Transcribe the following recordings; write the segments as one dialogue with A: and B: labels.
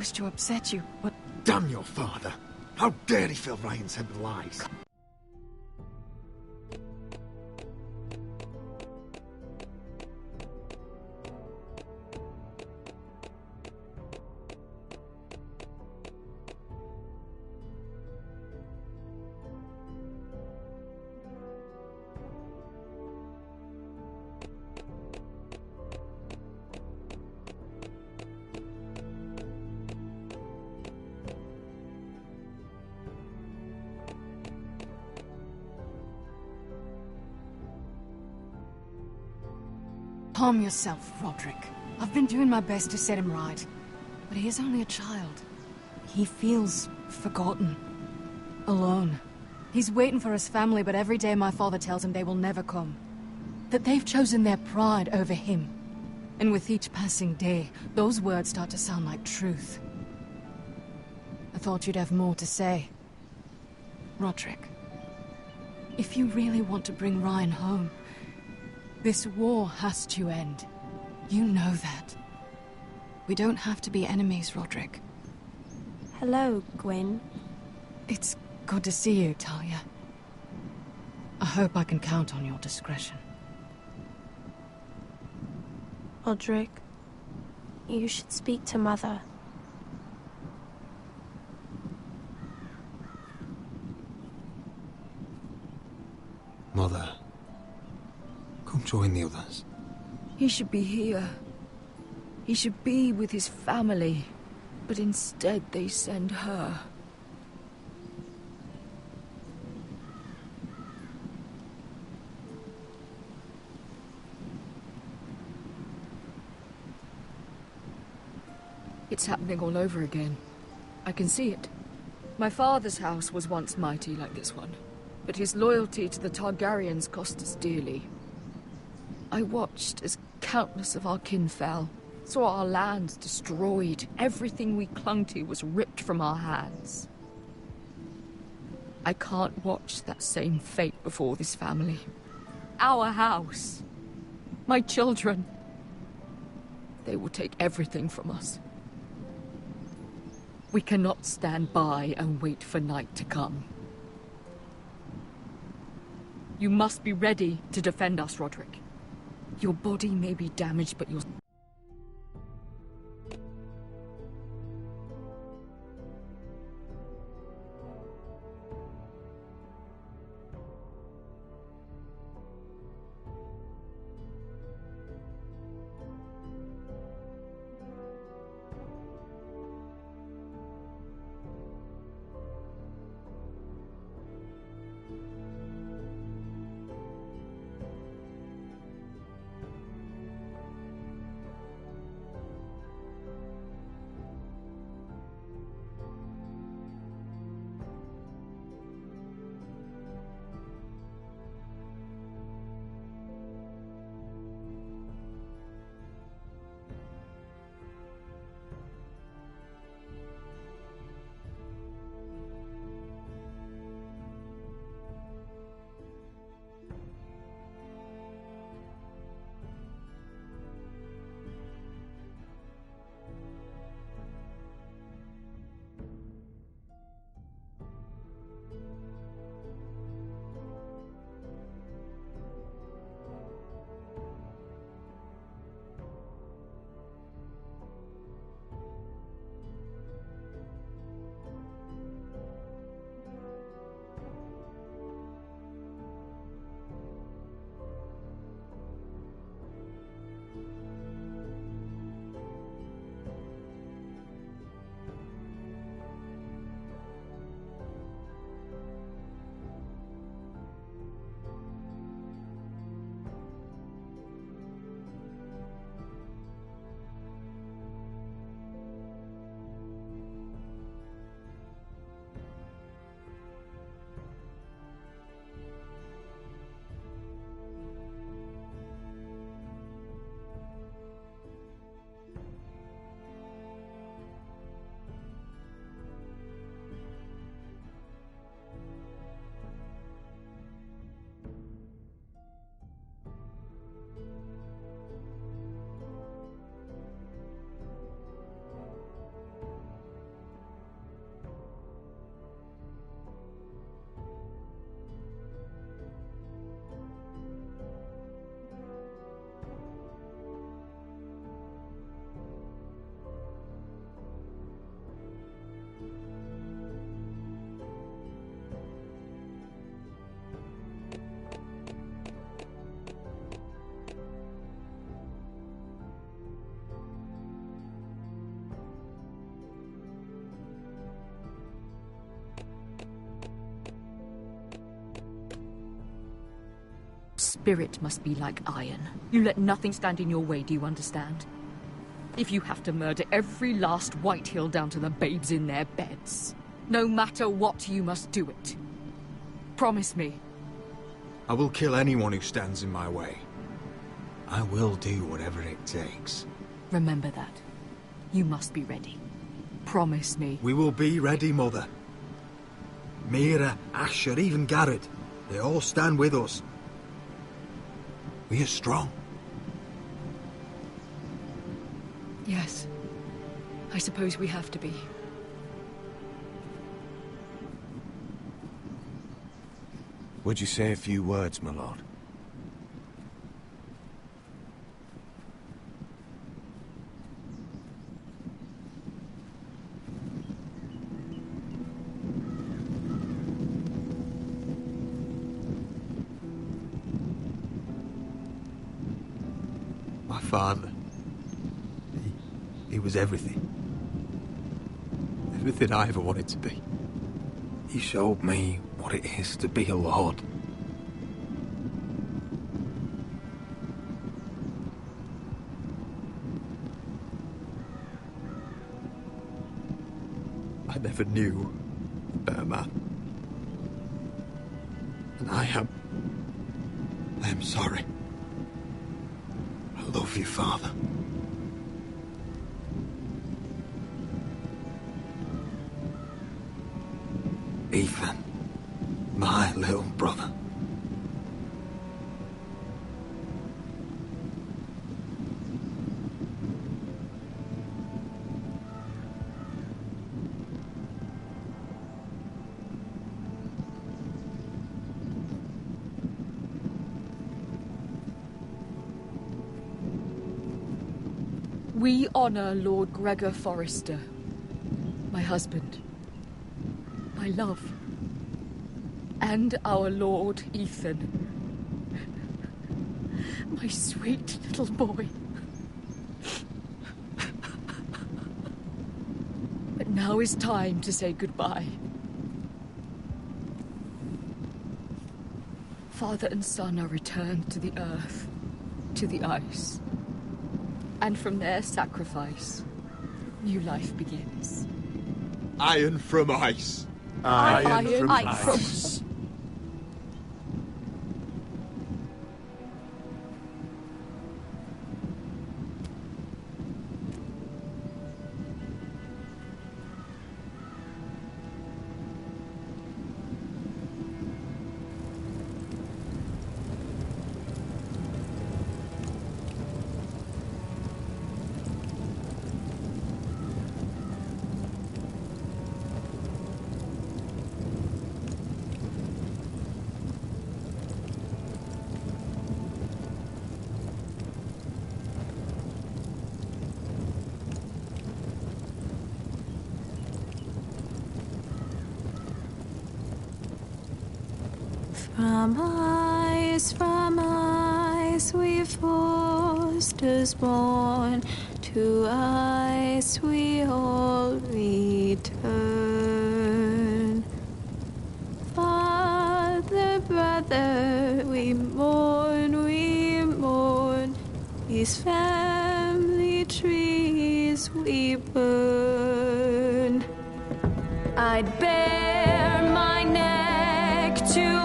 A: wish to upset you, but...
B: Damn your father! How dare he fill Ryan's head with lies?
A: Calm yourself, Roderick. I've been doing my best to set him right. But he is only a child. He feels forgotten. Alone. He's waiting for his family, but every day my father tells him they will never come. That they've chosen their pride over him. And with each passing day, those words start to sound like truth. I thought you'd have more to say. Roderick. If you really want to bring Ryan home, this war has to end. You know that. We don't have to be enemies, Roderick.
C: Hello, Gwyn.
A: It's good to see you, Talia. I hope I can count on your discretion.
C: Roderick, you should speak to Mother.
D: Mother, come join the others.
E: He should be here. He should be with his family. But instead they send her. It's happening all over again. I can see it. My father's house was once mighty like this one, but his loyalty to the Targaryens cost us dearly. I watched as countless of our kin fell, saw our lands destroyed, everything we clung to was ripped from our hands. I can't watch that same fate before this family. Our house. My children. They will take everything from us. We cannot stand by and wait for night to come. You must be ready to defend us, Roderick. Your body may be damaged, but your... spirit must be like iron. You let nothing stand in your way, do you understand? If you have to murder every last Whitehill down to the babes in their beds, no matter what, you must do it. Promise me.
D: I will kill anyone who stands in my way. I will do whatever it takes.
E: Remember that. You must be ready. Promise me.
D: We will be ready, Mother. Mira, Asher, even Garrett, they all stand with us. We are strong.
E: Yes. I suppose we have to be.
B: Would you say a few words, my lord?
D: My father. He was everything. Everything I ever wanted to be. He showed me what it is to be a lord. I never knew a better man. And I am sorry. I love you, Father. Ethan, my little brother.
E: We honor Lord Gregor Forrester, my husband, my love, and our Lord Ethan, my sweet little boy. But now is time to say goodbye. Father and son are returned to the earth, to the ice. And from their sacrifice, new life begins.
D: Iron from ice.
E: Iron
B: from
E: ice.
B: ice.
C: From ice we Forsters born, to ice we all return. Father, brother, we mourn, these family trees we burn. I'd bare my neck to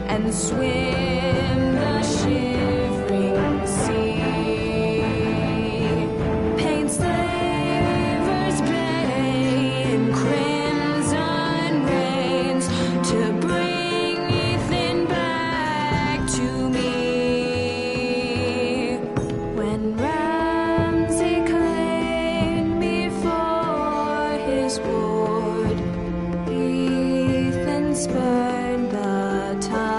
C: and swim the shivering sea. Paint slavers bay in crimson rains to bring Ethan back to me. When Ramsay claimed me for his ward, Ethan spurned the time.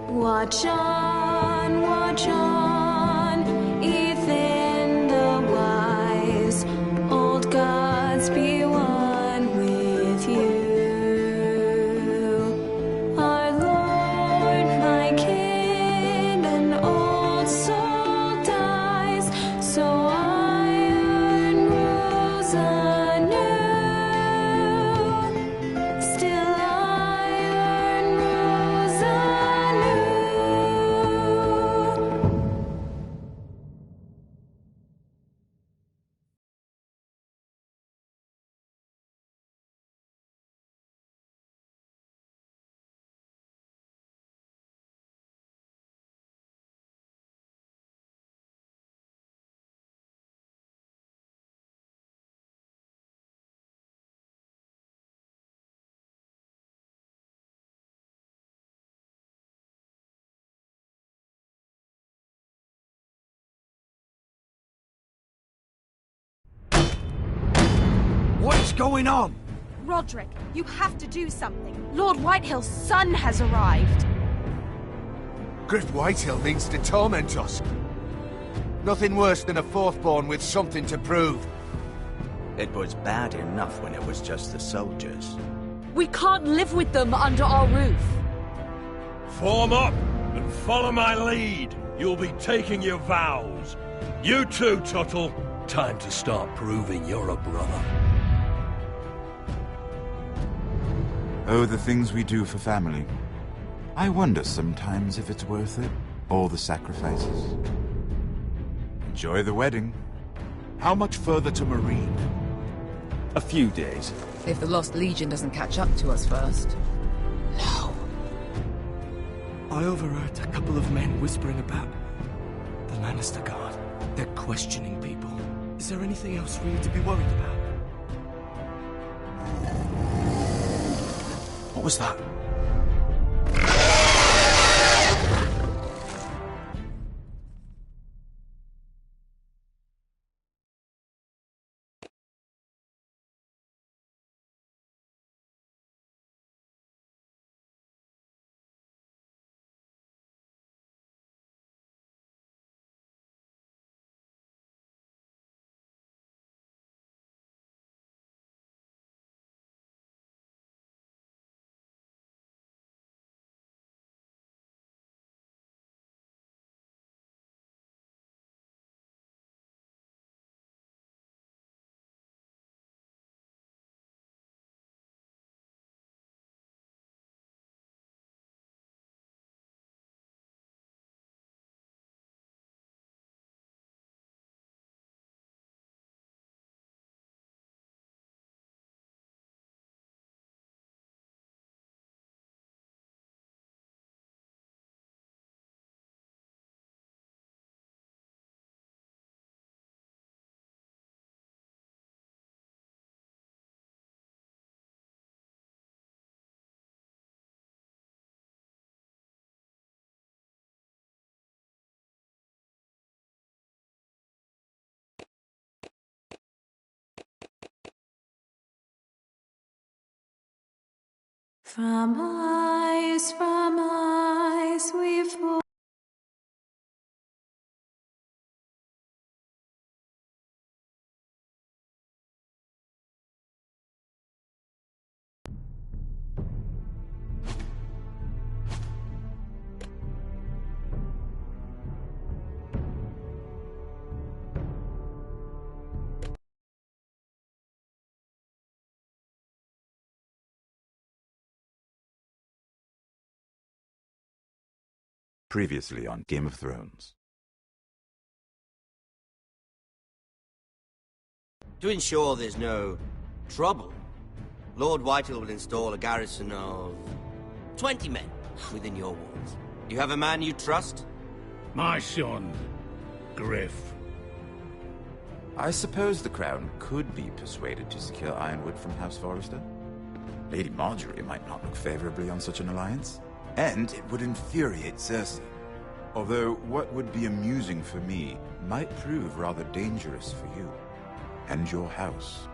C: Watch on, Ethan the wise, old gods be one with you. Our Lord
B: going on?
F: Roderick, you have to do something. Lord Whitehill's son has arrived.
B: Griff Whitehill means to torment us. Nothing worse than a fourthborn with something to prove.
G: It was bad enough when it was just the soldiers.
E: We can't live with them under our roof.
H: Form up and follow my lead. You'll be taking your vows. You too, Tuttle. Time to start proving you're a brother.
I: Oh, the things we do for family. I wonder sometimes if it's worth it, all the sacrifices. Enjoy the wedding.
B: How much further to Marine?
G: A few days.
J: If the Lost Legion doesn't catch up to us first.
K: No. I overheard a couple of men whispering about the Lannister Guard. They're questioning people. Is there anything else for you to be worried about?
B: What was that?
C: From eyes we've
I: Previously on Game of Thrones.
L: To ensure there's no trouble, Lord Whitehill will install a garrison of 20 men within your walls. You have a man you trust?
H: My son, Griff.
I: I suppose the Crown could be persuaded to secure Ironwood from House Forrester. Lady Marjorie might not look favorably on such an alliance. And it would infuriate Cersei. Although what would be amusing for me might prove rather dangerous for you and your house.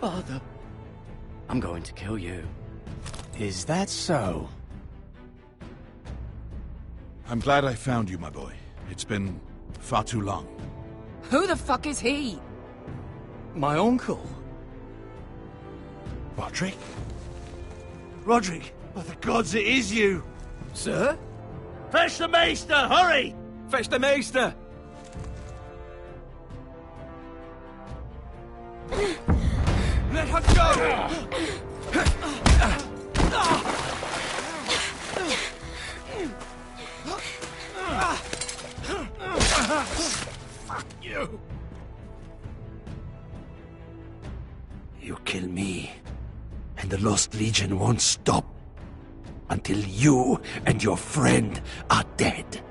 K: Father, I'm going to kill you. Is that so?
B: I'm glad I found you, my boy. It's been far too long.
J: Who the fuck is he?
K: My uncle.
B: Roderick? Roderick! By the gods, it is you!
K: Sir?
H: Fetch the Maester, hurry!
K: Fetch the Maester! Let her go!
B: Fuck you!
K: You kill me, and the Lost Legion won't stop until you and your friend are dead.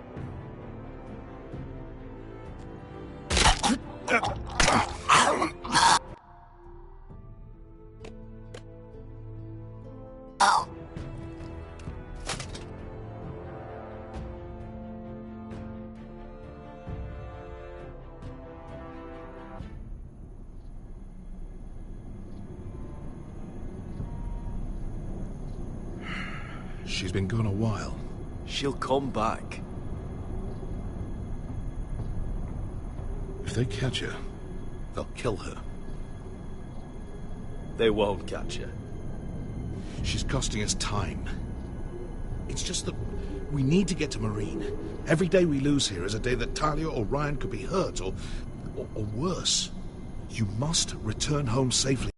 M: She's been gone a while.
N: She'll come back.
M: If they catch her, they'll kill her.
N: They won't catch her.
M: She's costing us time. It's just that we need to get to Marine. Every day we lose here is a day that Talia or Ryan could be hurt, or worse. You must return home safely.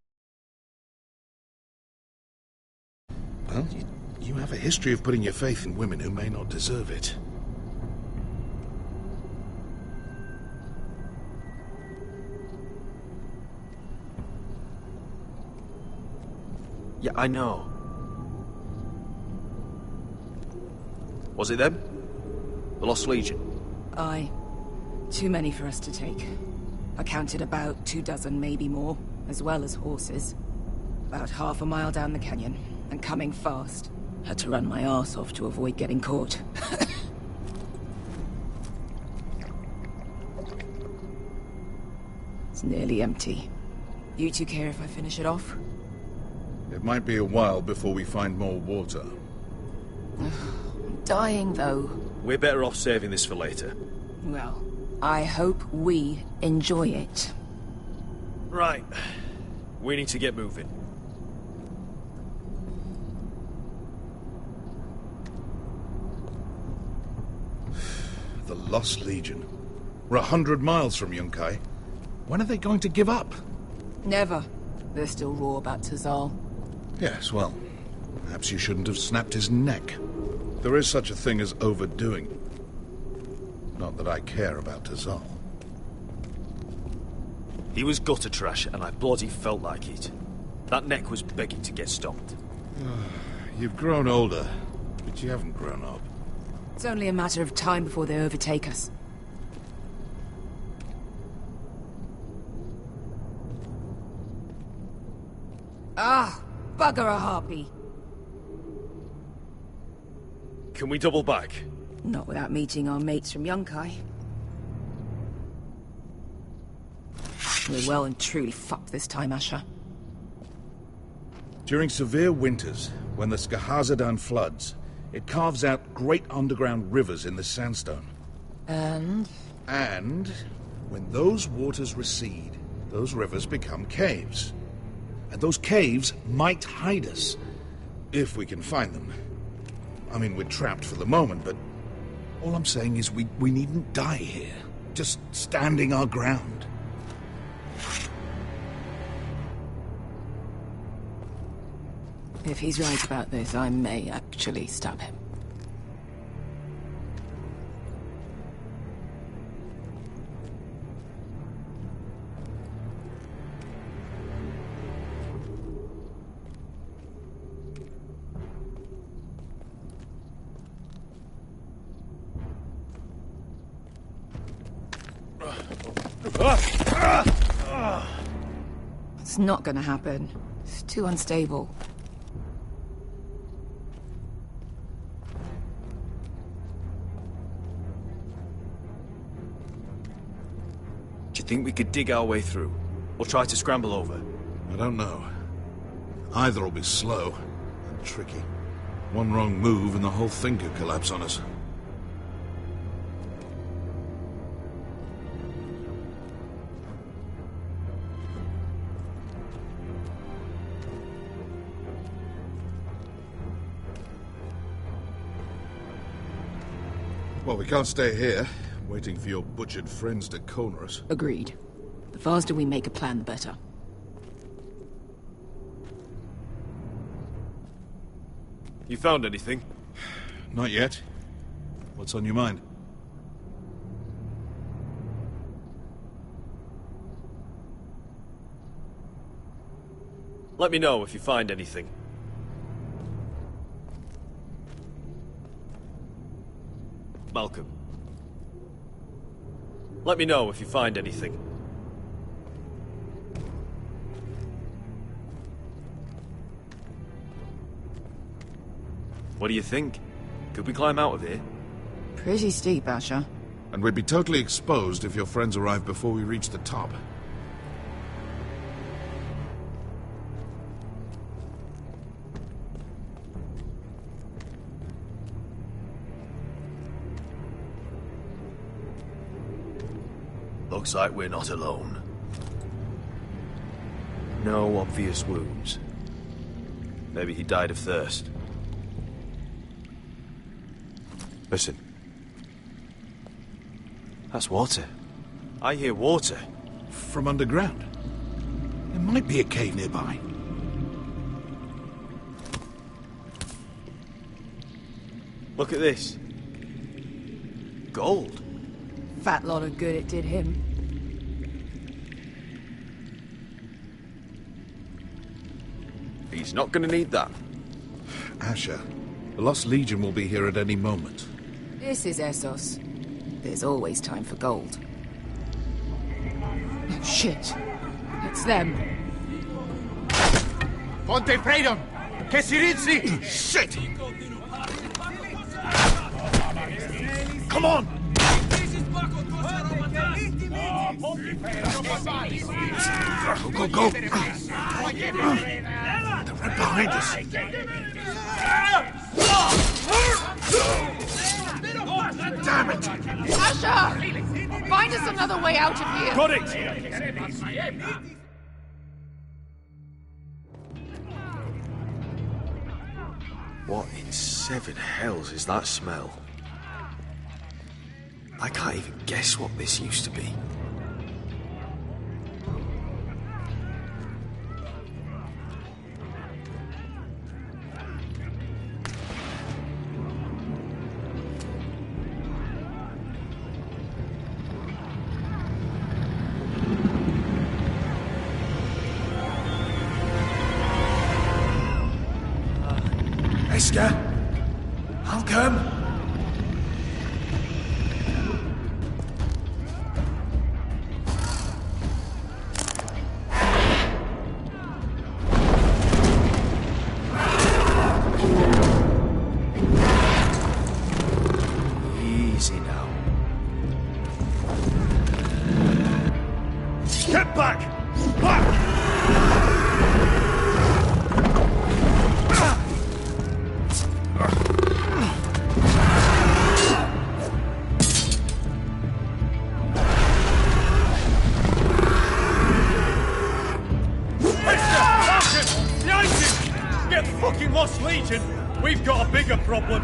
M: Well, you have a history of putting your faith in women who may not deserve it.
N: Yeah, I know. Was it them? The Lost Legion?
J: Aye. Too many for us to take. I counted about 24, maybe more, as well as horses. About half a mile down the canyon, and coming fast. Had to run my arse off to avoid getting caught. It's nearly empty. You two care if I finish it off?
M: It might be a while before we find more water.
J: I'm dying, though.
N: We're better off saving this for later.
J: Well, I hope we enjoy it.
N: Right. We need to get moving.
M: The Lost Legion. We're 100 miles from Yunkai. When are they going to give up?
J: Never. They're still raw about Tazal.
M: Yes, well, perhaps you shouldn't have snapped his neck. There is such a thing as overdoing. Not that I care about Tazal.
N: He was gutter trash, and I bloody felt like it. That neck was begging to get stomped.
M: You've grown older, but you haven't grown up.
J: It's only a matter of time before they overtake us. Ah, bugger a harpy.
N: Can we double back?
J: Not without meeting our mates from Yunkai. We're well and truly fucked this time, Asher.
M: During severe winters, when the Skahazadan floods, it carves out great underground rivers in the sandstone.
J: And
M: when those waters recede, those rivers become caves. And those caves might hide us, if we can find them. I mean, we're trapped for the moment, but all I'm saying is we needn't die here. Just standing our ground.
J: If he's right about this, I may actually stab him. It's not gonna happen. It's too unstable.
N: Do you think we could dig our way through? Or try to scramble over?
M: I don't know. Either will be slow and tricky. One wrong move and the whole thing could collapse on us. Well, we can't stay here, waiting for your butchered friends to corner us.
J: Agreed. The faster we make a plan, the better.
N: You found anything?
M: Not yet. What's on your mind?
N: Let me know if you find anything. Malcolm. Let me know if you find anything. What do you think? Could we climb out of here?
J: Pretty steep, Asher.
M: And we'd be totally exposed if your friends arrive before we reach the top.
N: Looks like we're not alone. No obvious wounds. Maybe he died of thirst. Listen. That's water. I hear water.
M: From underground. There might be a cave nearby.
N: Look at this. Gold.
J: Fat lot of good it did him.
N: He's not gonna need that.
M: Asher, the Lost Legion will be here at any moment.
J: This is Essos. There's always time for gold. Oh, shit. It's them.
B: Ponte freedom! Che si rizzi! Shit!
M: Come on! Go, go, go! They're right behind us. Damn it!
J: Asher! Find us another way out of here!
N: Got it! What in seven hells is that smell? I can't even guess what this used to be.
D: Esker? Malcolm?
N: Easy now.
H: Get back! Back!
N: Lost Legion, we've got a bigger problem.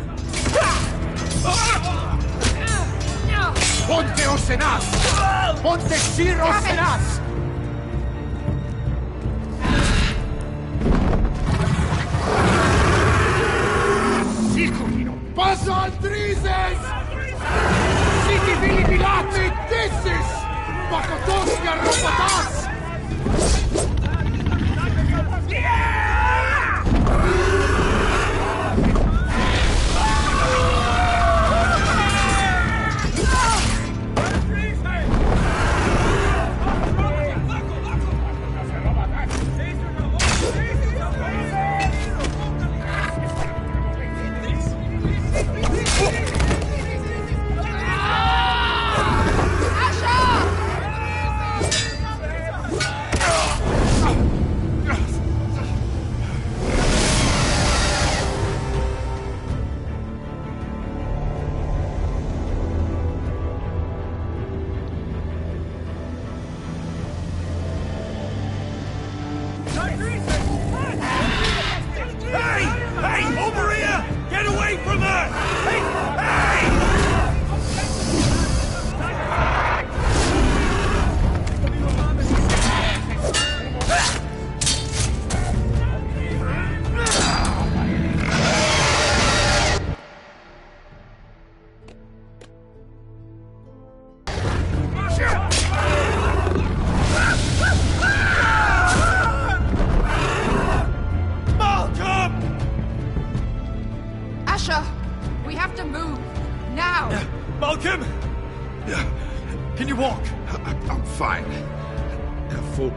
B: Ponte Osenas! Ponte Sir Osenas! Paso al Trises! Siti Vilibilate Tessis! Pakotoskia Robotas!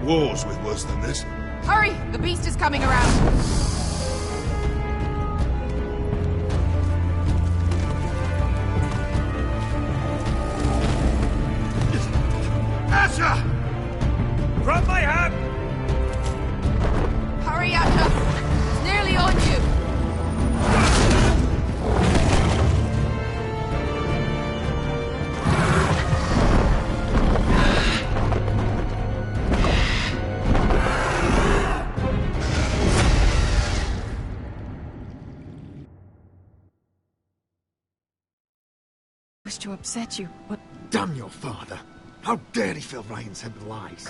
M: Wars with worse than this.
J: Hurry! The beast is coming around!
H: Asher! Grab my hand!
J: Hurry, Asher! It's nearly on you!
A: to upset you, but...
D: Damn your father! How dare he fill Ryan's head with lies?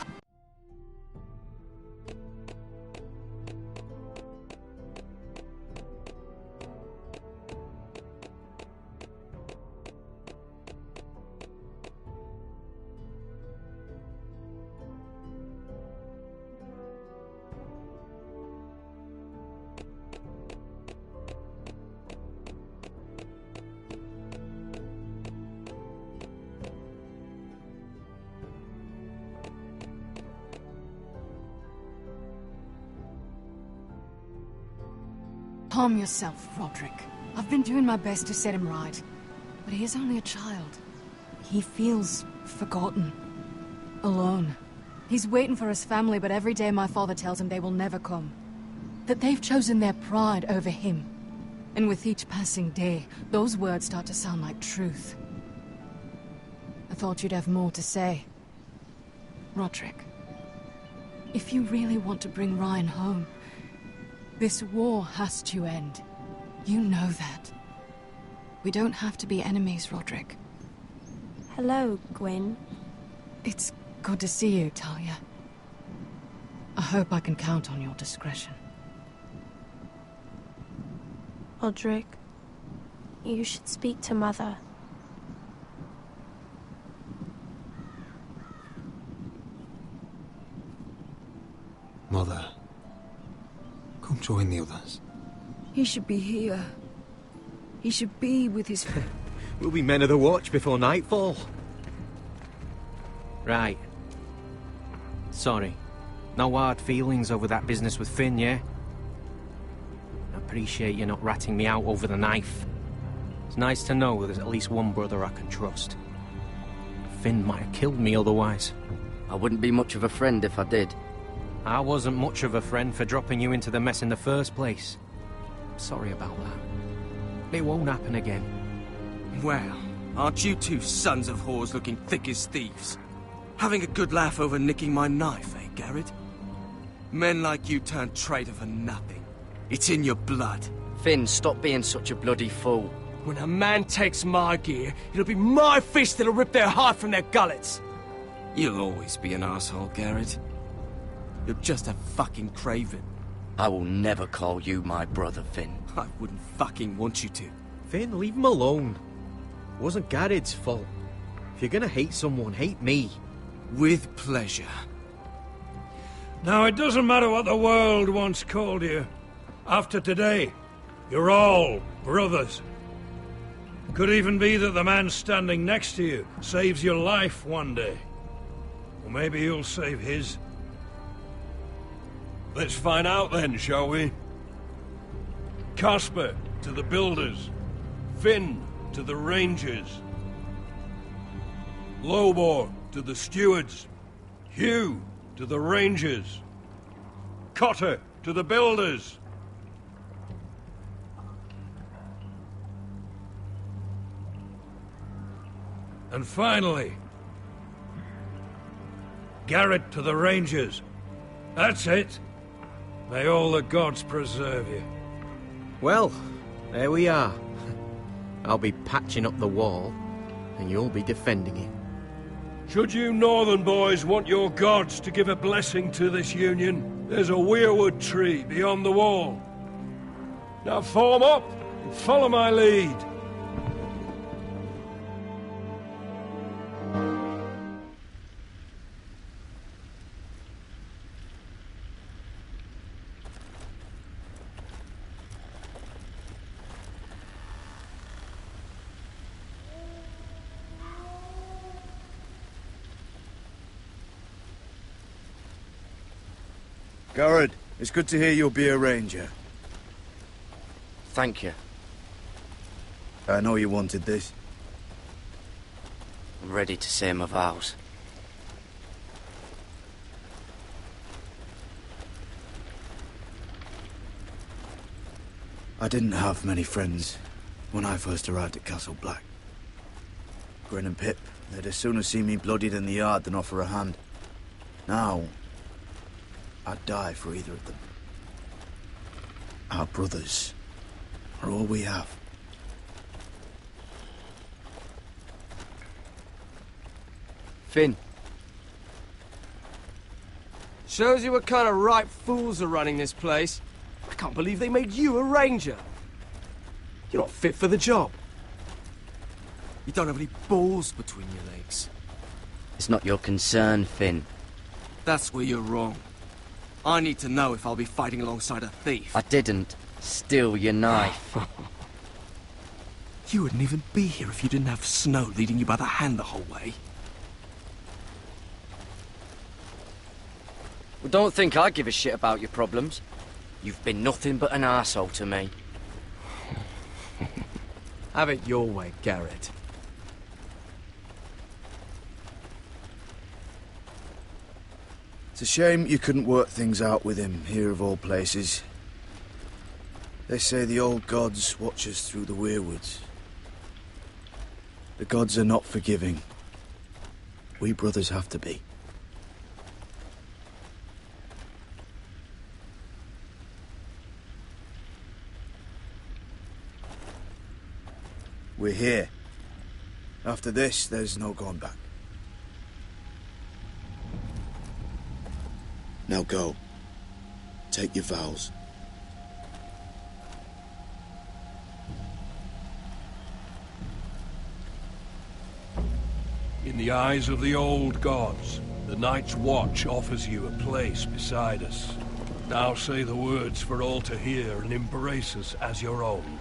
A: Calm yourself, Roderick. I've been doing my best to set him right. But he is only a child. He feels forgotten. Alone. He's waiting for his family, but every day my father tells him they will never come. That they've chosen their pride over him. And with each passing day, those words start to sound like truth. I thought you'd have more to say. Roderick, if you really want to bring Ryan home, this war has to end. You know that. We don't have to be enemies, Roderick.
C: Hello, Gwyn.
A: It's good to see you, Talia. I hope I can count on your discretion.
C: Roderick, you should speak to Mother.
D: Mother, come join the others.
E: He should be here. He should be with his...
K: We'll be men of the watch before nightfall.
O: Right. Sorry. No hard feelings over that business with Finn, yeah? I appreciate you not ratting me out over the knife. It's nice to know there's at least one brother I can trust. Finn might have killed me otherwise.
P: I wouldn't be much of a friend if I did.
O: I wasn't much of a friend for dropping you into the mess in the first place. Sorry about that. It won't happen again.
K: Well, aren't you two sons of whores looking thick as thieves? Having a good laugh over nicking my knife, eh, Garrett? Men like you turn traitor for nothing. It's in your blood.
P: Finn, stop being such a bloody fool.
K: When a man takes my gear, it'll be my fist that'll rip their heart from their gullets. You'll always be an asshole, Garrett. You're just a fucking craven.
P: I will never call you my brother, Finn.
K: I wouldn't fucking want you to.
N: Finn, leave him alone. It wasn't Garrett's fault. If you're gonna hate someone, hate me.
K: With pleasure.
H: Now, it doesn't matter what the world once called you. After today, you're all brothers. Could even be that the man standing next to you saves your life one day. Or maybe you'll save his. Let's find out then, shall we? Casper to the builders. Finn to the rangers. Lobor to the stewards. Hugh to the rangers. Cotter to the builders. And finally, Garrett to the rangers. That's it. May all the gods preserve you.
N: Well, there we are. I'll be patching up the wall, and you'll be defending it.
H: Should you northern boys want your gods to give a blessing to this union, there's a weirwood tree beyond the wall. Now form up and follow my lead.
Q: Garrett, it's good to hear you'll be a ranger.
P: Thank you.
Q: I know you wanted this.
P: I'm ready to say my vows.
Q: I didn't have many friends when I first arrived at Castle Black. Grin and Pip, they'd as soon have seen me bloodied in the yard than offer a hand. Now, I'd die for either of them. Our brothers are all we have.
P: Finn.
K: Shows you what kind of ripe fools are running this place. I can't believe they made you a ranger. You're not fit for the job. You don't have any balls between your legs.
P: It's not your concern, Finn.
K: That's where you're wrong. I need to know if I'll be fighting alongside a thief.
P: I didn't steal your knife.
K: You wouldn't even be here if you didn't have Snow leading you by the hand the whole way.
P: Well, don't think I give a shit about your problems. You've been nothing but an arsehole to me.
K: Have it your way, Garrett.
Q: It's a shame you couldn't work things out with him here of all places. They say the old gods watch us through the weirwoods. The gods are not forgiving. We brothers have to be. We're here. After this, there's no going back. Now go. Take your vows.
H: In the eyes of the old gods, the Night's Watch offers you a place beside us. Now say the words for all to hear and embrace us as your own.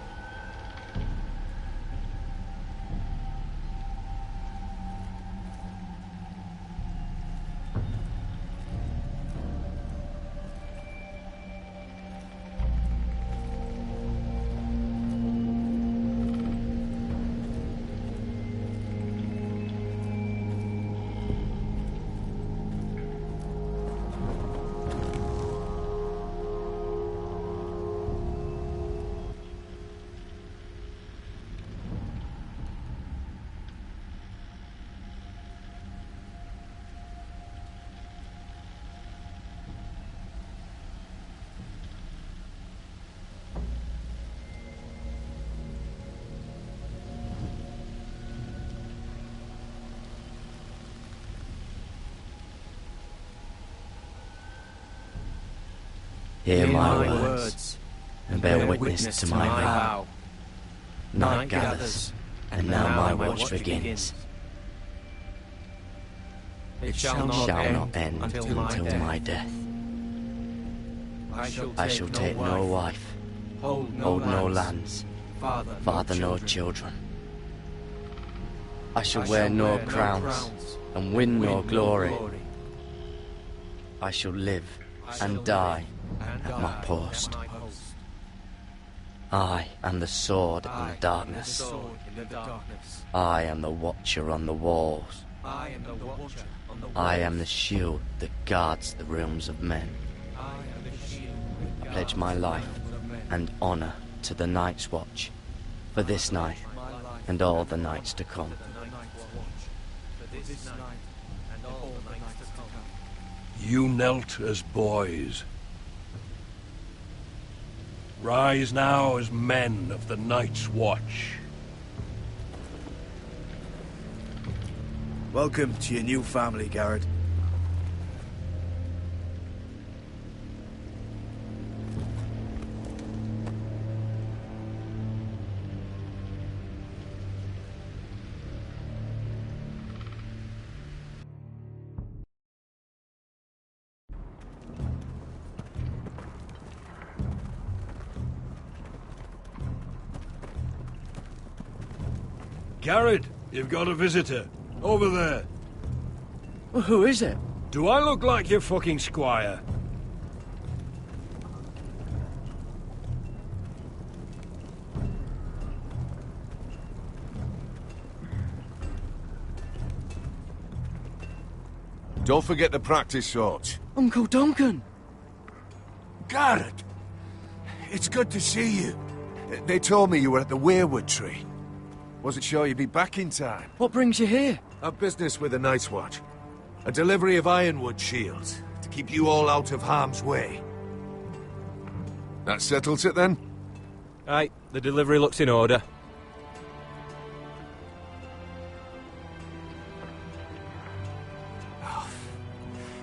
P: Hear my words, and bear witness to my vow. Night gathers, and now my watch begins. It shall not end until my death. I shall take no wife, hold no lands, father no children. I shall wear no crowns, and win no glory. I shall live and die at my post. I am the sword in the darkness. I am the watcher on the walls. I am the shield that guards the realms of men. I pledge my life and honor to the Night's Watch for this night and all the nights to come.
H: You knelt as boys. Rise now as men of the Night's Watch.
Q: Welcome to your new family, Garrett.
H: Garrett, you've got a visitor. Over there.
P: Well, who is it?
H: Do I look like your fucking squire?
B: Don't forget the practice shorts.
P: Uncle Duncan!
B: Garrett! It's good to see you. They told me you were at the weirwood tree. Wasn't sure you'd be back in time.
P: What brings you here?
B: A business with the Night's Watch. A delivery of ironwood shields, to keep you all out of harm's way. That settles it then?
R: Aye, the delivery looks in order.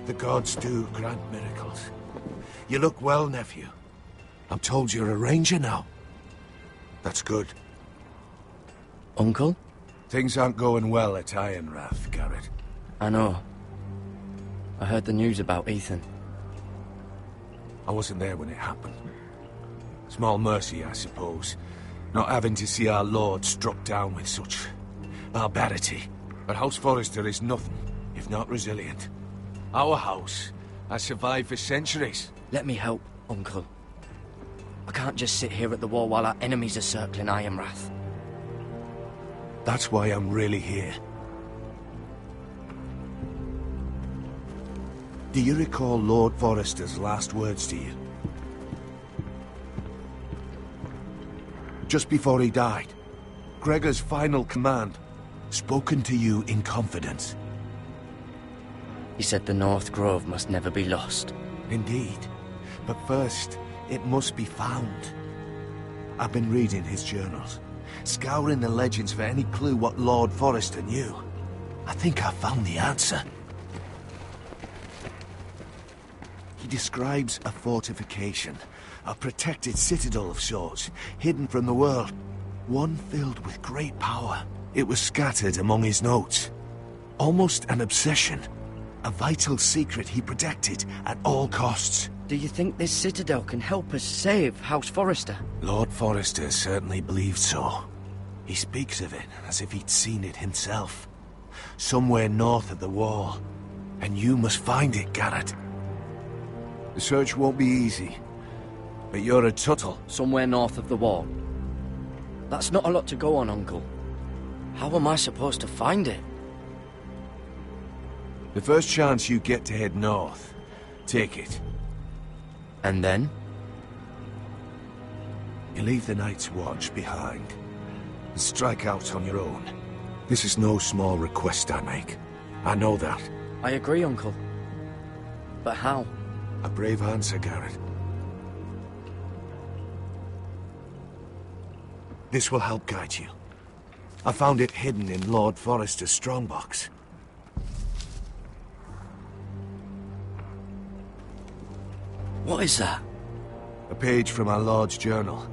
B: The gods do grant miracles. You look well, nephew. I'm told you're a ranger now. That's good.
P: Uncle?
B: Things aren't going well at Ironrath, Garrett.
P: I know. I heard the news about Ethan.
B: I wasn't there when it happened. Small mercy, I suppose, not having to see our lord struck down with such barbarity. But House Forrester is nothing if not resilient. Our house has survived for centuries.
P: Let me help, Uncle. I can't just sit here at the wall while our enemies are circling Ironrath.
B: That's why I'm really here. Do you recall Lord Forrester's last words to you? Just before he died, Gregor's final command, spoken to you in confidence.
P: He said the North Grove must never be lost.
B: Indeed. But first, it must be found. I've been reading his journals, scouring the legends for any clue what Lord Forrester knew. I think I found the answer. He describes a fortification, a protected citadel of sorts, hidden from the world. One filled with great power. It was scattered among his notes. Almost an obsession. A vital secret he protected at all costs.
P: Do you think this citadel can help us save House Forrester?
B: Lord Forrester certainly believed so. He speaks of it as if he'd seen it himself. Somewhere north of the wall. And you must find it, Garrett. The search won't be easy. But you're a Tuttle.
P: Somewhere north of the wall. That's not a lot to go on, Uncle. How am I supposed to find it?
B: The first chance you get to head north, take it.
P: And then?
B: You leave the Night's Watch behind, and strike out on your own. This is no small request I make. I know that.
P: I agree, Uncle. But how?
B: A brave answer, Garrett. This will help guide you. I found it hidden in Lord Forrester's strongbox.
P: What is that?
B: A page from our Lord's journal.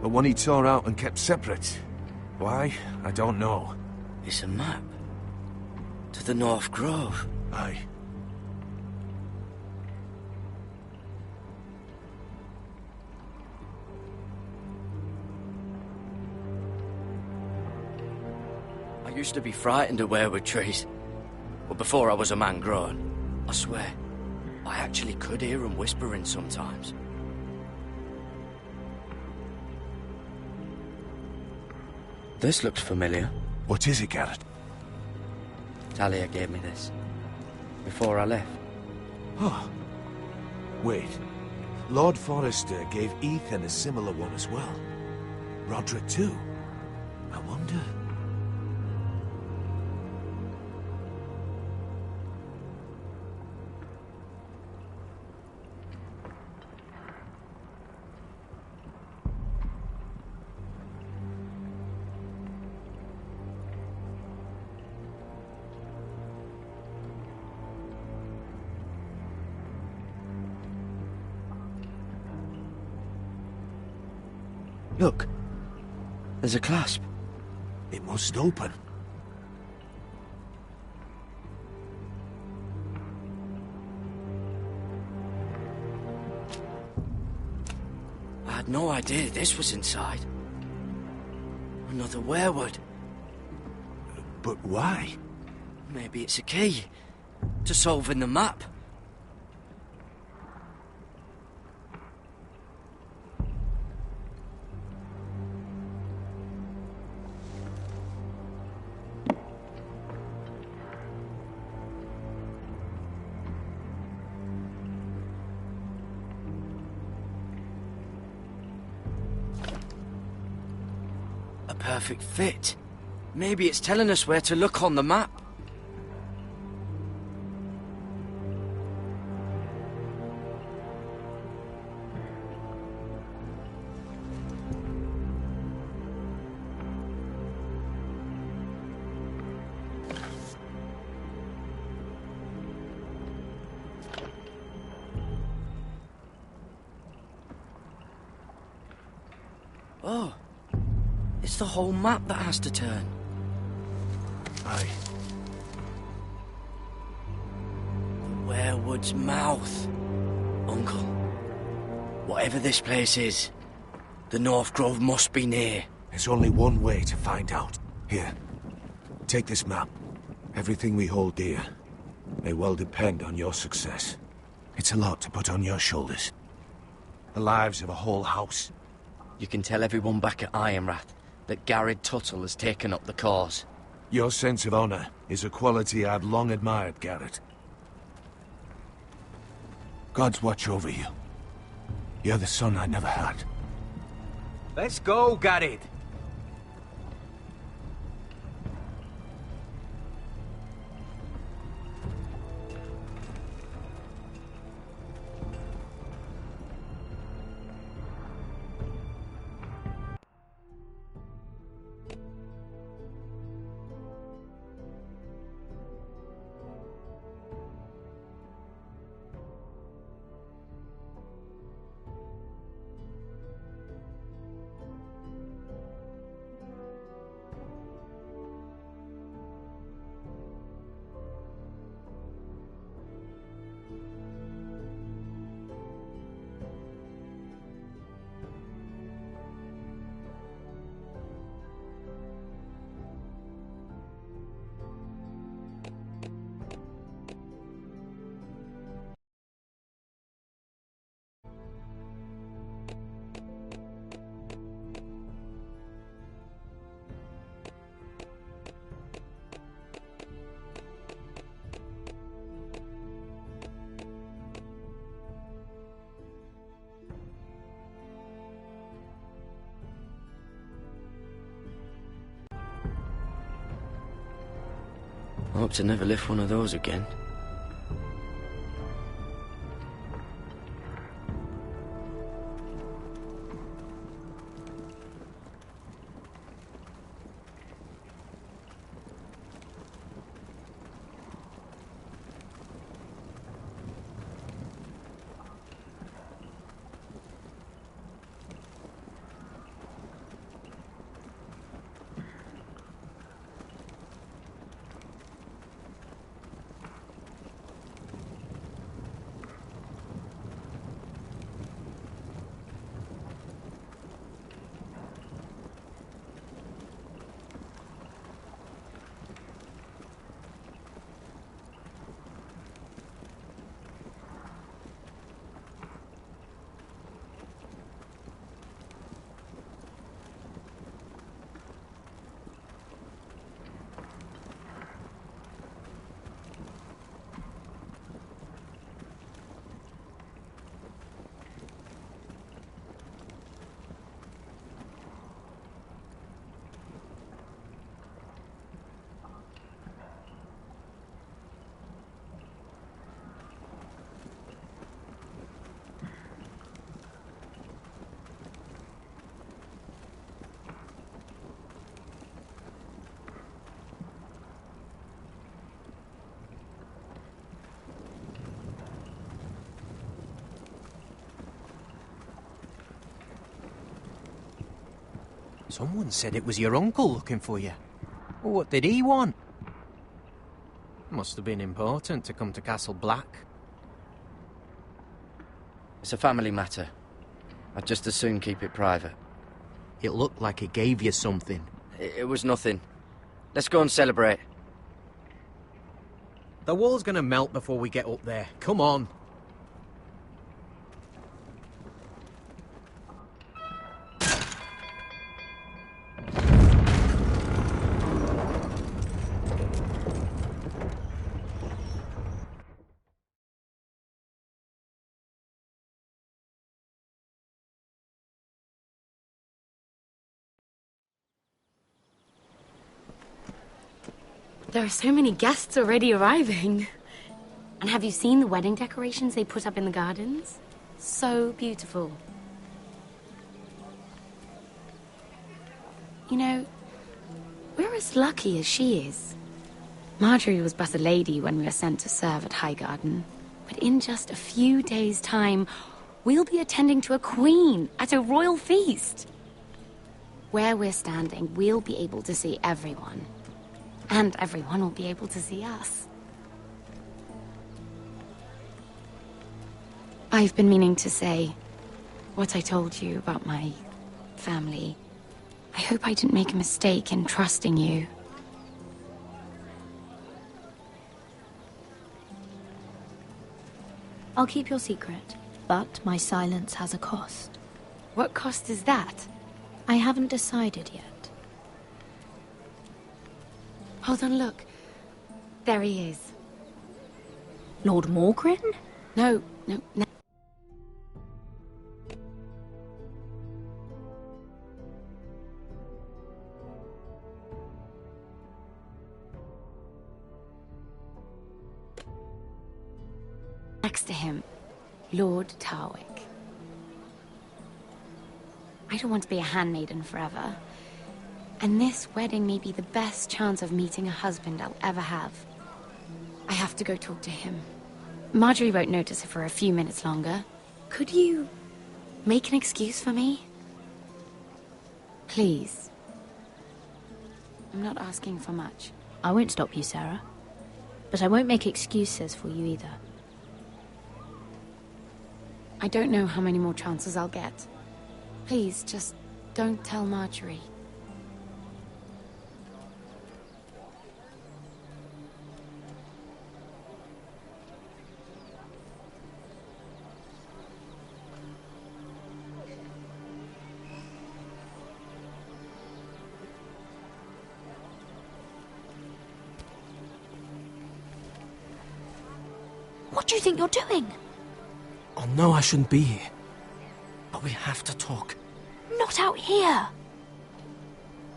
B: But one he tore out and kept separate. Why? I don't know.
P: It's a map. To the North Grove.
B: Aye.
P: I used to be frightened of weirwood trees. But before I was a man grown, I swear, I actually could hear them whispering sometimes. This looks familiar.
B: What is it, Garrett?
P: Talia gave me this. Before I left.
B: Oh. Wait. Lord Forrester gave Ethan a similar one as well. Roderick too. I wonder...
P: Look. There's a clasp.
B: It must open.
P: I had no idea this was inside. Another weirwood.
B: But why?
P: Maybe it's a key to solving the map. A perfect fit. Maybe it's telling us where to look on the map. Oh, it's the whole map that has to turn.
B: Aye.
P: The Werewood's mouth. Uncle, whatever this place is, the North Grove must be near.
B: There's only one way to find out. Here, take this map. Everything we hold dear may well depend on your success. It's a lot to put on your shoulders. The lives of a whole house.
P: You can tell everyone back at Ironrath that Garrett Tuttle has taken up the cause.
B: Your sense of honor is a quality I've long admired, Garrett. God's watch over you. You're the son I never had.
O: Let's go, Garrett.
P: I hope to never lift one of those again.
O: Someone said it was your uncle looking for you. What did he want? Must have been important to come to Castle Black.
P: It's a family matter. I'd just as soon keep it private.
O: It looked like he gave you something.
P: It was nothing. Let's go and celebrate.
O: The wall's gonna melt before we get up there. Come on.
S: There are so many guests already arriving. And have you seen the wedding decorations they put up in the gardens? So beautiful. You know, we're as lucky as she is. Marjorie was but a lady when we were sent to serve at Highgarden. But in just a few days' time, we'll be attending to a queen at a royal feast. where we're standing, we'll be able to see everyone. And everyone will be able to see us. I've been meaning to say what I told you about my family. I hope I didn't make a mistake in trusting you.
T: I'll keep your secret, but my silence has a cost.
S: What cost is that?
T: I haven't decided yet.
S: Hold on, look. There he is.
T: Lord Morgrin?
S: No. Next to him, Lord Tarwick. I don't want to be a handmaiden forever. And this wedding may be the best chance of meeting a husband I'll ever have. I have to go talk to him. Marjorie won't notice it for a few minutes longer. Could you make an excuse for me? Please. I'm not asking for much.
T: I won't stop you, Sarah. But I won't make excuses for you either.
S: I don't know how many more chances I'll get. Please, just don't tell Marjorie.
T: What do you think you're doing?
K: I know I shouldn't be here, but we have to talk.
T: Not out here!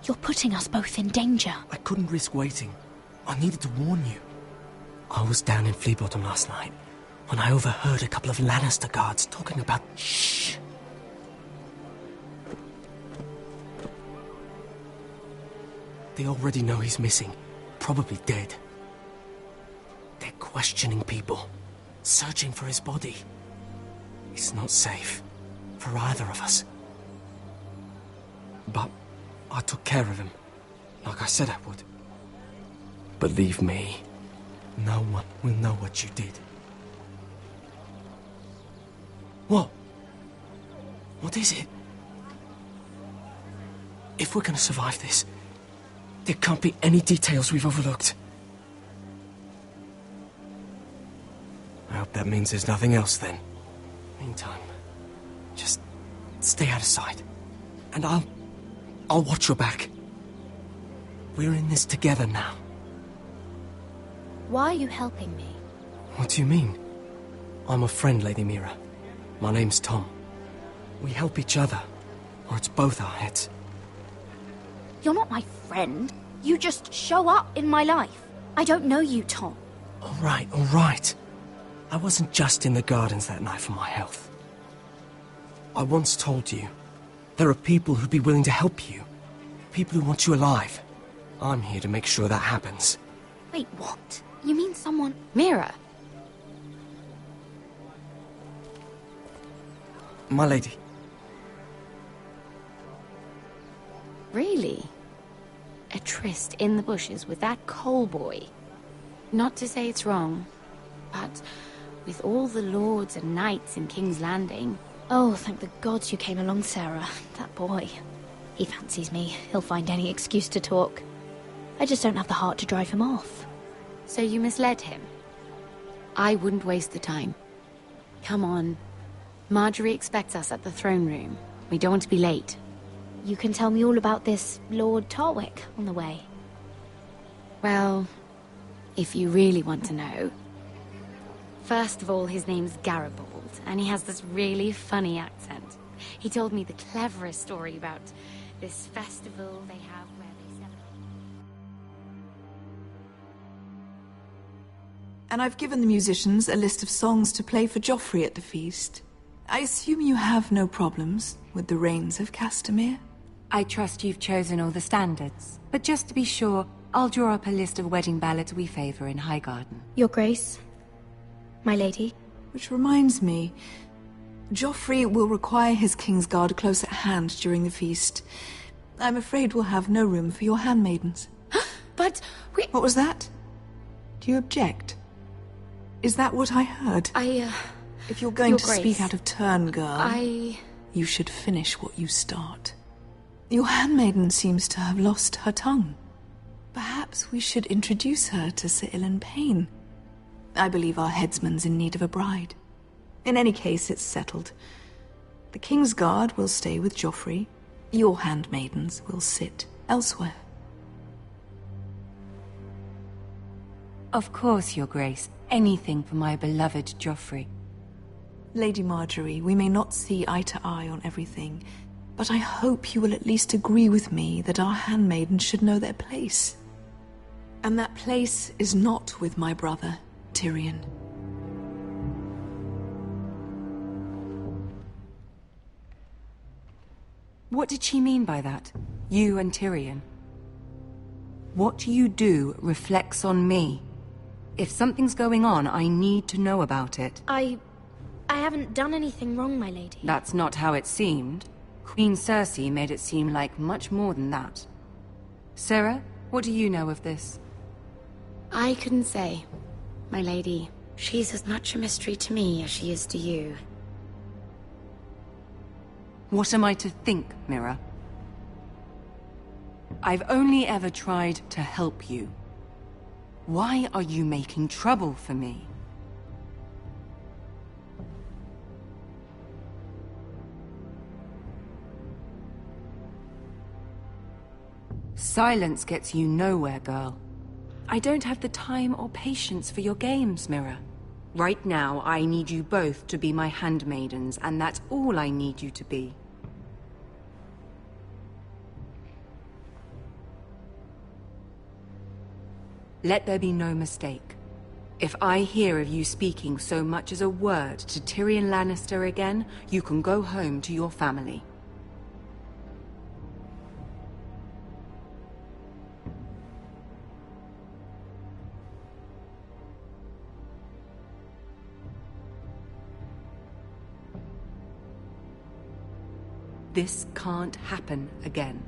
T: You're putting us both in danger.
K: I couldn't risk waiting. I needed to warn you. I was down in Fleabottom last night when I overheard a couple of Lannister guards talking about... Shh! They already know he's missing, probably dead. They're questioning people, searching for his body. It's not safe for either of us. But I took care of him, like I said I would. Believe me, no one will know what you did. What? What is it? If we're gonna survive this, there can't be any details we've overlooked. I hope that means there's nothing else then. Meantime, just stay out of sight. And I'll watch your back. We're in this together now.
T: Why are you helping me?
K: What do you mean? I'm a friend, Lady Mira. My name's Tom. We help each other, or it's both our heads.
T: You're not my friend. You just show up in my life. I don't know you, Tom.
K: All right. I wasn't just in the gardens that night for my health. I once told you, there are people who'd be willing to help you. People who want you alive. I'm here to make sure that happens.
T: Wait, what? You mean someone...
S: Mira!
K: My lady.
S: Really? A tryst in the bushes with that coal boy? Not to say it's wrong, but with all the lords and knights in King's Landing...
T: Oh, thank the gods you came along, Sarah. That boy. He fancies me. He'll find any excuse to talk. I just don't have the heart to drive him off.
S: So you misled him? I wouldn't waste the time. Come on. Marjorie expects us at the throne room. We don't want to be late.
T: You can tell me all about this Lord Tarwick on the way.
S: Well, if you really want to know... First of all, his name's Garibald, and he has this really funny accent. He told me the cleverest story about this festival they have where they celebrate...
U: And I've given the musicians a list of songs to play for Joffrey at the feast. I assume you have no problems with the Rains of Castamere?
V: I trust you've chosen all the standards. But just to be sure, I'll draw up a list of wedding ballads we favor in Highgarden.
T: Your Grace, my lady.
U: Which reminds me, Joffrey will require his Kingsguard close at hand during the feast. I'm afraid we'll have no room for your handmaidens.
S: But we...
U: What was that? Do you object? Is that what I heard? If you're going to speak out of turn, girl... You should finish what you start. Your handmaiden seems to have lost her tongue. Perhaps we should introduce her to Sir Ilan Payne. I believe our headsman's in need of a bride. In any case, it's settled. The King's Guard will stay with Joffrey. Your handmaidens will sit elsewhere.
V: Of course, Your Grace. Anything for my beloved Joffrey.
U: Lady Marjorie, we may not see eye to eye on everything, but I hope you will at least agree with me that our handmaidens should know their place. And that place is not with my brother, Tyrion.
V: What did she mean by that? You and Tyrion? What you do reflects on me. If something's going on, I need to know about it.
T: I haven't done anything wrong, my lady.
V: That's not how it seemed. Queen Cersei made it seem like much more than that. Sarah, what do you know of this?
S: I couldn't say, my lady. She's as much a mystery to me as she is to you.
V: What am I to think, Mira? I've only ever tried to help you. Why are you making trouble for me? Silence gets you nowhere, girl. I don't have the time or patience for your games, Mira. Right now, I need you both to be my handmaidens, and that's all I need you to be. Let there be no mistake. If I hear of you speaking so much as a word to Tyrion Lannister again, you can go home to your family. This can't happen again.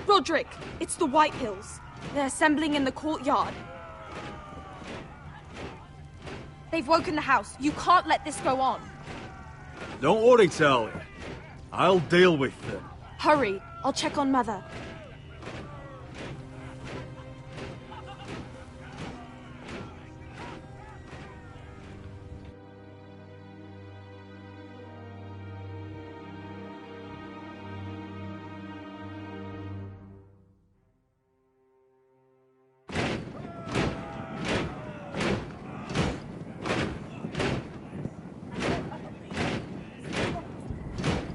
C: Roderick, it's the White Hills. They're assembling in the courtyard. They've woken the house. You can't let this go on.
F: Don't worry, Talia. I'll deal with them.
C: Hurry. I'll check on Mother.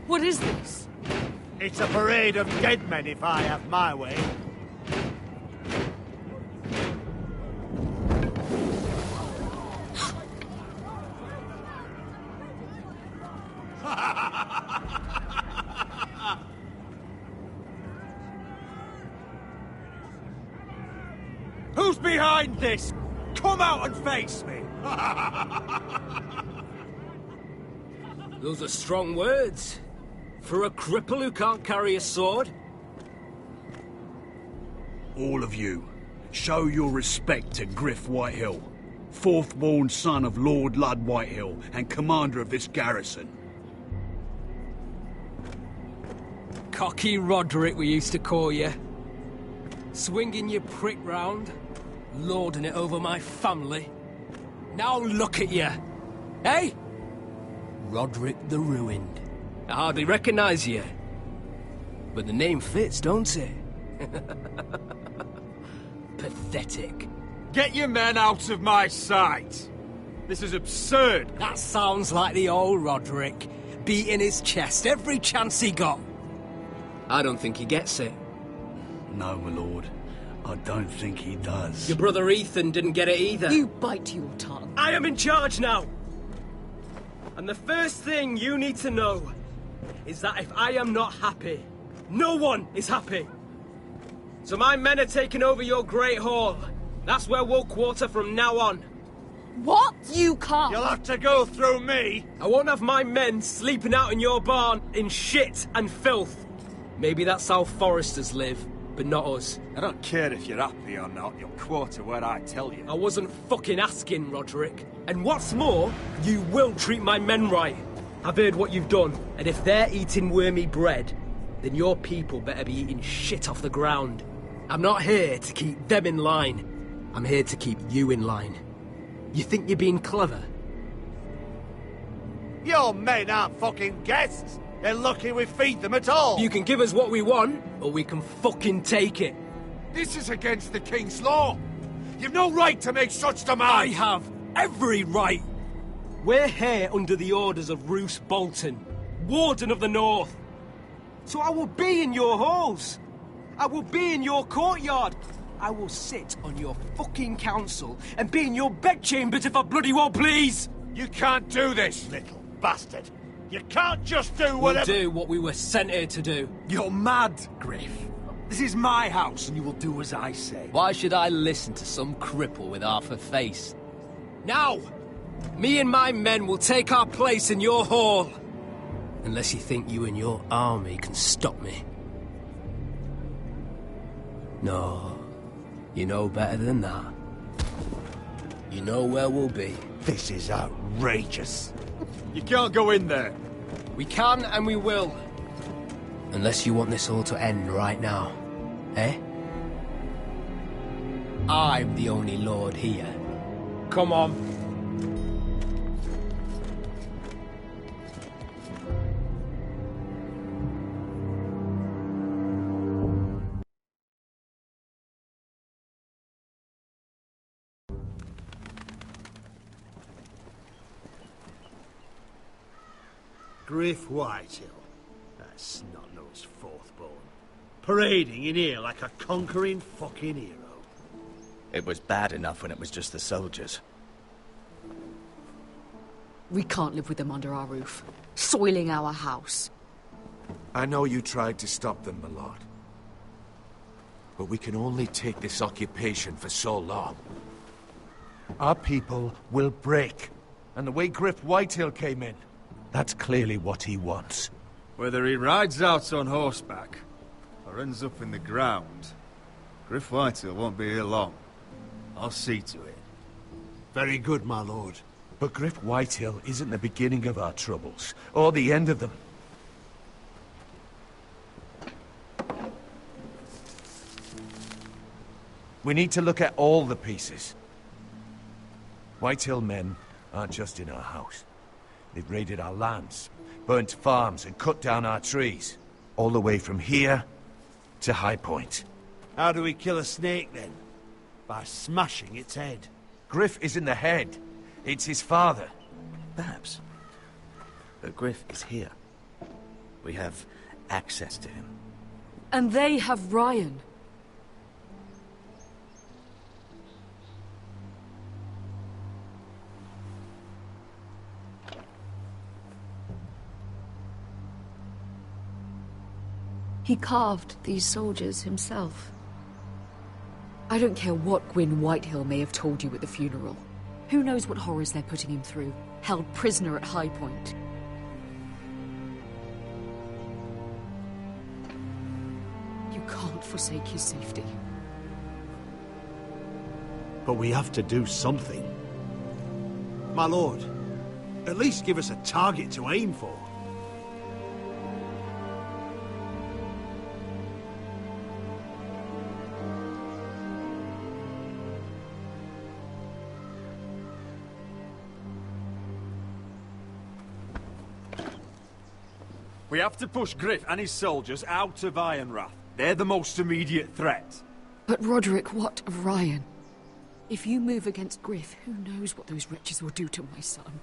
G: What is this?
B: It's a parade of dead men if I have my way. Who's behind this? Come out and face me!
G: Those are strong words. For a cripple who can't carry a sword?
F: All of you, show your respect to Griff Whitehill, fourth-born son of Lord Ludd Whitehill and commander of this garrison.
G: Cocky Roderick, we used to call you. Swinging your prick round, lording it over my family. Now look at you. Hey? Roderick the Ruined. I hardly recognize you. But the name fits, don't it? Pathetic.
B: Get your men out of my sight! This is absurd!
G: That sounds like the old Roderick, beating his chest every chance he got. I don't think he gets it.
F: No, my lord. I don't think he does.
G: Your brother Ethan didn't get it either.
E: You bite your tongue.
G: I am in charge now! And the first thing you need to know is that if I am not happy, no one is happy. So my men are taking over your Great Hall. That's where we'll quarter from now on.
E: What? You can't.
F: You'll have to go through me.
G: I won't have my men sleeping out in your barn in shit and filth. Maybe that's how foresters live, but not us.
I: I don't care if you're happy or not, you'll quarter where I tell you.
G: I wasn't fucking asking, Roderick. And what's more, you will treat my men right. I've heard what you've done, and if they're eating wormy bread, then your people better be eating shit off the ground. I'm not here to keep them in line. I'm here to keep you in line. You think you're being clever?
B: Your men aren't fucking guests. They're lucky we feed them at all.
G: You can give us what we want, or we can fucking take it.
B: This is against the King's law. You've no right to make such demands.
G: I have every right. We're here under the orders of Roose Bolton, Warden of the North. So I will be in your halls. I will be in your courtyard. I will sit on your fucking council and be in your bedchambers if I bloody well please.
B: You can't do this, little bastard. You can't just do whatever—
G: We'll do what we were sent here to do.
I: You're mad, Griff. This is my house and you will do as I say.
G: Why should I listen to some cripple with half a face? Now, me and my men will take our place in your hall. Unless you think you and your army can stop me. No, you know better than that. You know where we'll be.
B: This is outrageous.
I: You can't go in there.
G: We can and we will. Unless you want this all to end right now. Eh? I'm the only lord here. Come on.
F: Griff Whitehill. That snot-nosed fourth-born. Parading in here like a conquering fucking hero.
Q: It was bad enough when it was just the soldiers.
E: We can't live with them under our roof, soiling our house.
B: I know you tried to stop them, my lord. But we can only take this occupation for so long. Our people will break. And the way Griff Whitehill came in, that's clearly what he wants.
I: Whether he rides out on horseback or ends up in the ground, Griff Whitehill won't be here long. I'll see to it.
F: Very good, my lord.
B: But Griff Whitehill isn't the beginning of our troubles, or the end of them. We need to look at all the pieces. Whitehill men aren't just in our house. They've raided our lands, burnt farms and cut down our trees. All the way from here to High Point.
F: How do we kill a snake, then? By smashing its head.
B: Griff isn't the head. It's his father.
Q: Perhaps. But Griff is here. We have access to him.
E: And they have Ryan. He carved these soldiers himself. I don't care what Gwyn Whitehill may have told you at the funeral. Who knows what horrors they're putting him through, held prisoner at High Point. You can't forsake his safety.
F: But we have to do something. My lord, at least give us a target to aim for.
I: We have to push Griff and his soldiers out of Ironrath. They're the most immediate threat.
E: But Roderick, what of Ryan? If you move against Griff, who knows what those wretches will do to my son?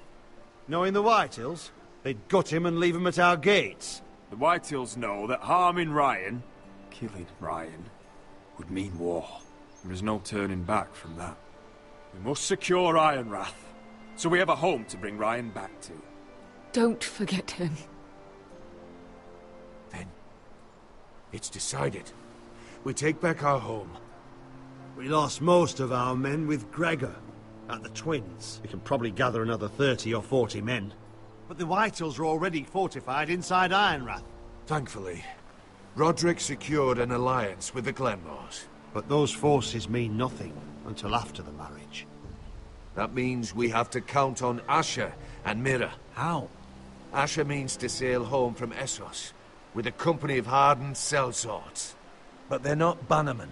F: Knowing the Whitehills, they'd gut him and leave him at our gates. The Whitehills know that harming Ryan, killing Ryan, would mean war. There is no turning back from that. We must secure Ironrath, so we have a home to bring Ryan back to.
E: Don't forget him.
B: Then, it's decided. We take back our home.
L: We lost most of our men with Gregor at the Twins. We can probably gather another 30 or 40 men. But the Whitehills are already fortified inside Ironrath.
B: Thankfully, Roderick secured an alliance with the Glenmores.
L: But those forces mean nothing until after the marriage.
B: That means we have to count on Asher and Mira.
L: How?
B: Asher means to sail home from Essos with a company of hardened sellswords. But they're not bannermen.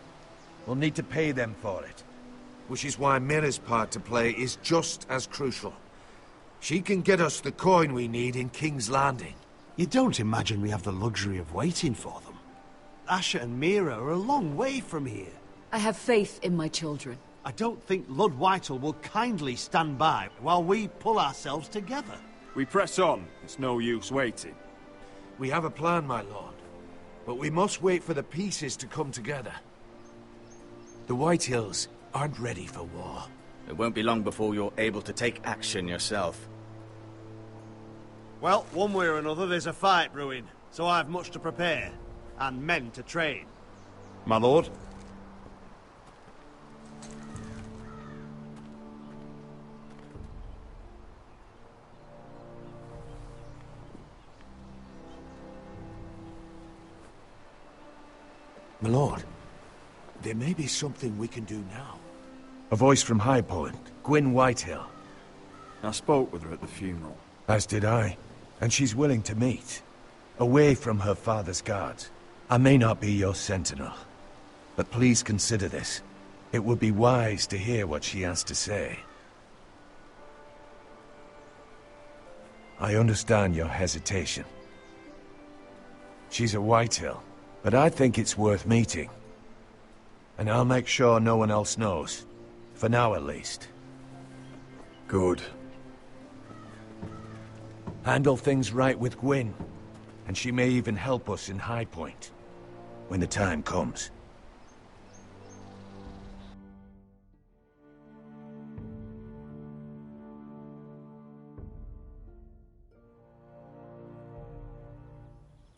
B: We'll need to pay them for it. Which is why Mira's part to play is just as crucial. She can get us the coin we need in King's Landing.
L: You don't imagine we have the luxury of waiting for them? Asher and Mira are a long way from here.
E: I have faith in my children.
L: I don't think Lord Whitehall will kindly stand by while we pull ourselves together.
F: We press on. It's no use waiting.
B: We have a plan, my lord. But we must wait for the pieces to come together. The Whitehills aren't ready for war.
Q: It won't be long before you're able to take action yourself.
L: Well, one way or another, there's a fight brewing, so I've much to prepare, and men to train.
M: My lord?
B: My lord, there may be something we can do now. A voice from High Point, Gwyn Whitehill.
F: I spoke with her at the funeral.
B: As did I. And she's willing to meet. Away from her father's guards. I may not be your sentinel. But please consider this. It would be wise to hear what she has to say. I understand your hesitation. She's a Whitehill, but I think it's worth meeting. And I'll make sure no one else knows. For now, at least.
F: Good.
B: Handle things right with Gwyn, and she may even help us in High Point, when the time comes.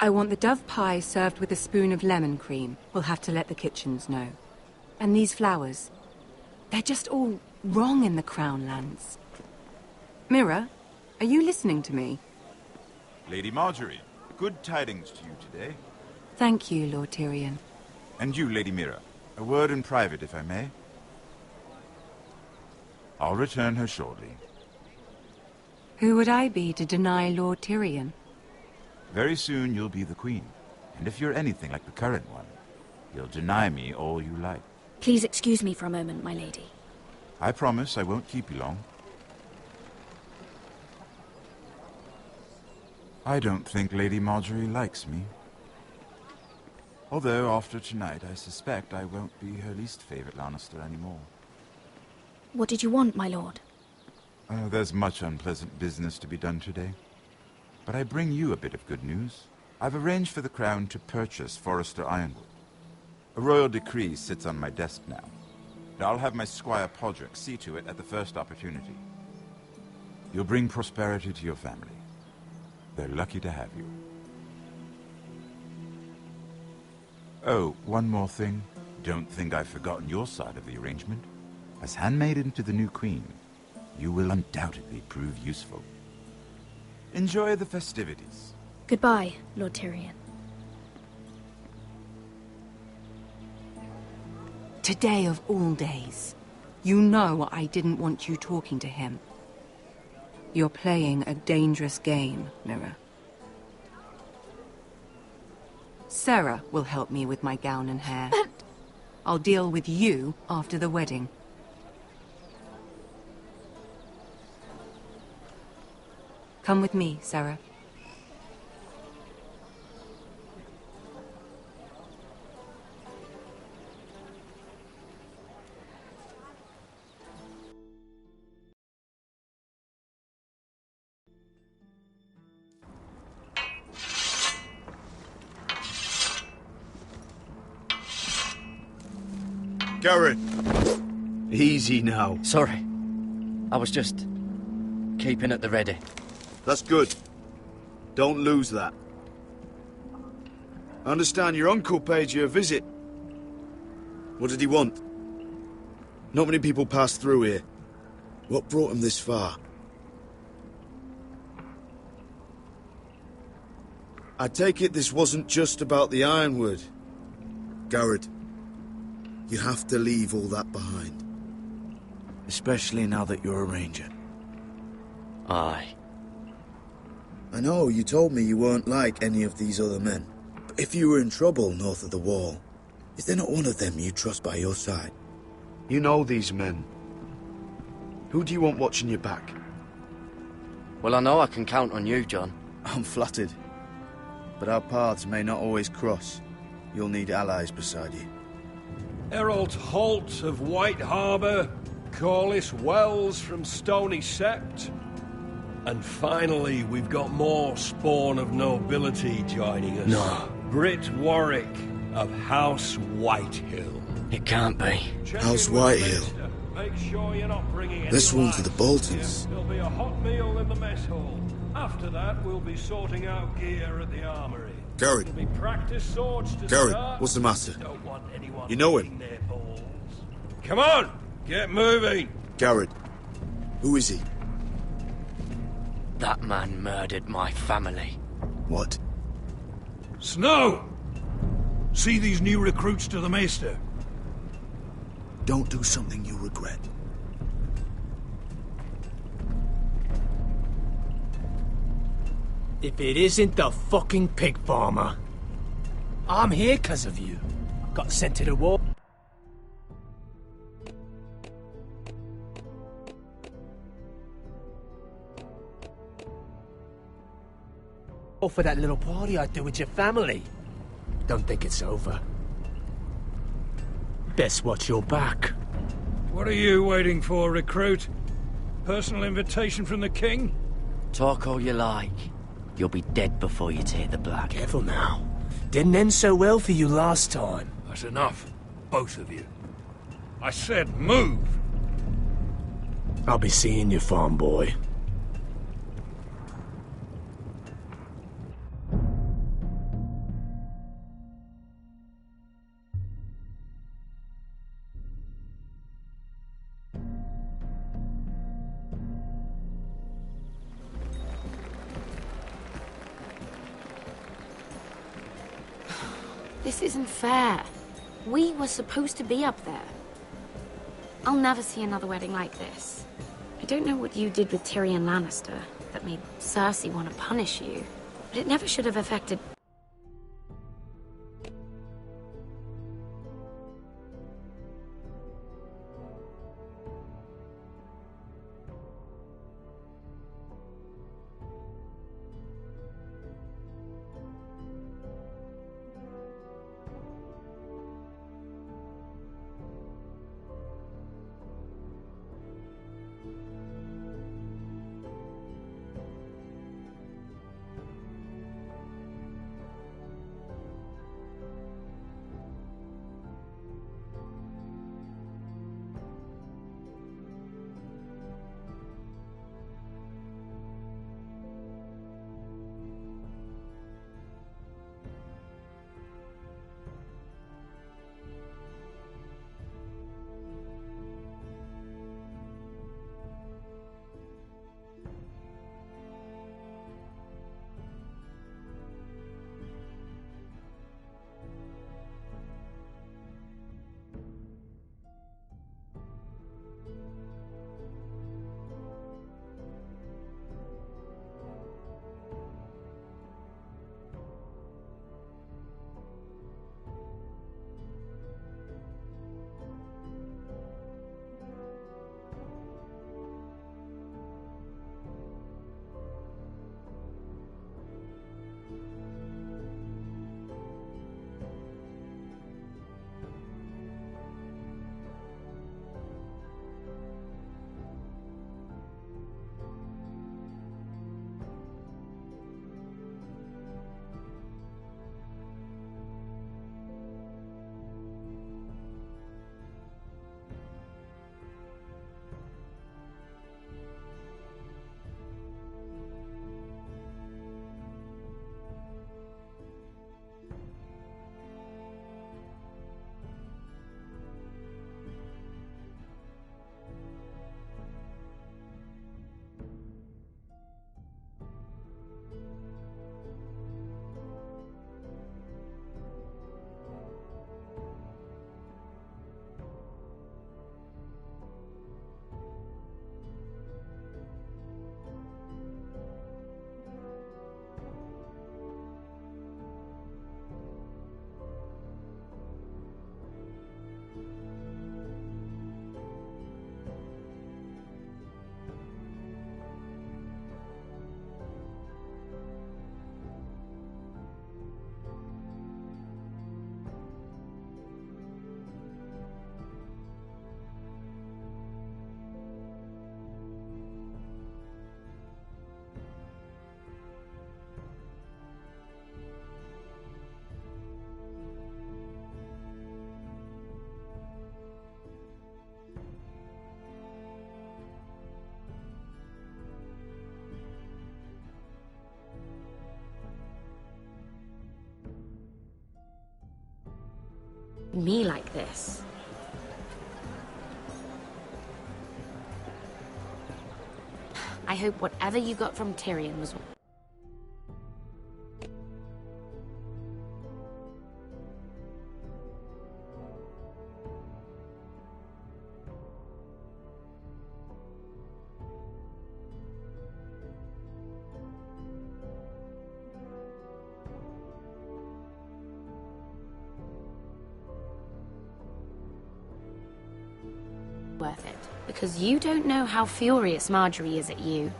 V: I want the dove pie served with a spoon of lemon cream. We'll have to let the kitchens know. And these flowers. They're just all wrong in the Crown Lands. Mira, are you listening to me?
W: Lady Marjorie, good tidings to you today.
V: Thank you, Lord Tyrion.
W: And you, Lady Mira. A word in private, if I may. I'll return her shortly.
V: Who would I be to deny Lord Tyrion?
W: Very soon you'll be the queen. And if you're anything like the current one, you'll deny me all you like.
T: Please excuse me for a moment, my lady.
W: I promise I won't keep you long. I don't think Lady Marjorie likes me. Although, after tonight, I suspect I won't be her least favorite Lannister anymore.
T: What did you want, my lord?
W: There's much unpleasant business to be done today. But I bring you a bit of good news. I've arranged for the Crown to purchase Forrester Ironwood. A royal decree sits on my desk now. And I'll have my squire Podrick see to it at the first opportunity. You'll bring prosperity to your family. They're lucky to have you. Oh, one more thing. Don't think I've forgotten your side of the arrangement. As handmaiden to the new queen, you will undoubtedly prove useful. Enjoy the festivities.
T: Goodbye, Lord Tyrion.
V: Today of all days. You know I didn't want you talking to him. You're playing a dangerous game, Mira. Sarah will help me with my gown and hair.
T: But...
V: I'll deal with you after the wedding. Come with me, Sarah.
Q: Garrett! Easy now.
P: Sorry. I was just keeping at the ready.
Q: That's good. Don't lose that. I understand your uncle paid you a visit. What did he want? Not many people pass through here. What brought him this far? I take it this wasn't just about the Ironwood. Garrett, you have to leave all that behind. Especially now that you're a ranger.
P: Aye.
Q: I know, you told me you weren't like any of these other men. But if you were in trouble north of the wall, is there not one of them you trust by your side? You know these men. Who do you want watching your back?
P: Well, I know I can count on you, John.
Q: I'm flattered. But our paths may not always cross. You'll need allies beside you.
H: Errol Holt of White Harbour, Corliss Wells from Stony Sept. And finally, we've got more spawn of nobility joining us.
P: No.
H: Britt Warwick of House Whitehill.
P: It can't be.
Q: House Whitehill.
H: Make sure you're not bringing
Q: This
H: any
Q: one's to the Boltons.
H: There'll be a hot meal in the mess hall. After that, we'll be sorting out gear at the armory.
Q: Garrett.
H: There'll be practice swords to
Q: Garrett,
H: start.
Q: what's the matter?
H: Don't want anyone
Q: You know him?
H: their balls. Come on, get moving.
Q: Garrett. Who is he?
P: That man murdered my family.
Q: What?
H: Snow! See these new recruits to the Maester?
Q: Don't do something you regret.
G: If it isn't the fucking pig farmer. I'm here 'cause of you. Got sent to the war. For that little party I do with your family. Don't think it's over. Best watch your back.
H: What are you waiting for, recruit? Personal invitation from the king?
P: Talk all you like. You'll be dead before you take the black.
G: Careful now. Didn't end so well for you last time.
H: That's enough. Both of you. I said move!
G: I'll be seeing you, farm boy.
S: This isn't fair. We were supposed to be up there. I'll never see another wedding like this. I don't know what you did with Tyrion Lannister that made Cersei want to punish you, but it never should have affected... me like this. I hope whatever you got from Tyrion was... worth it, because you don't know how furious Marjorie is at you.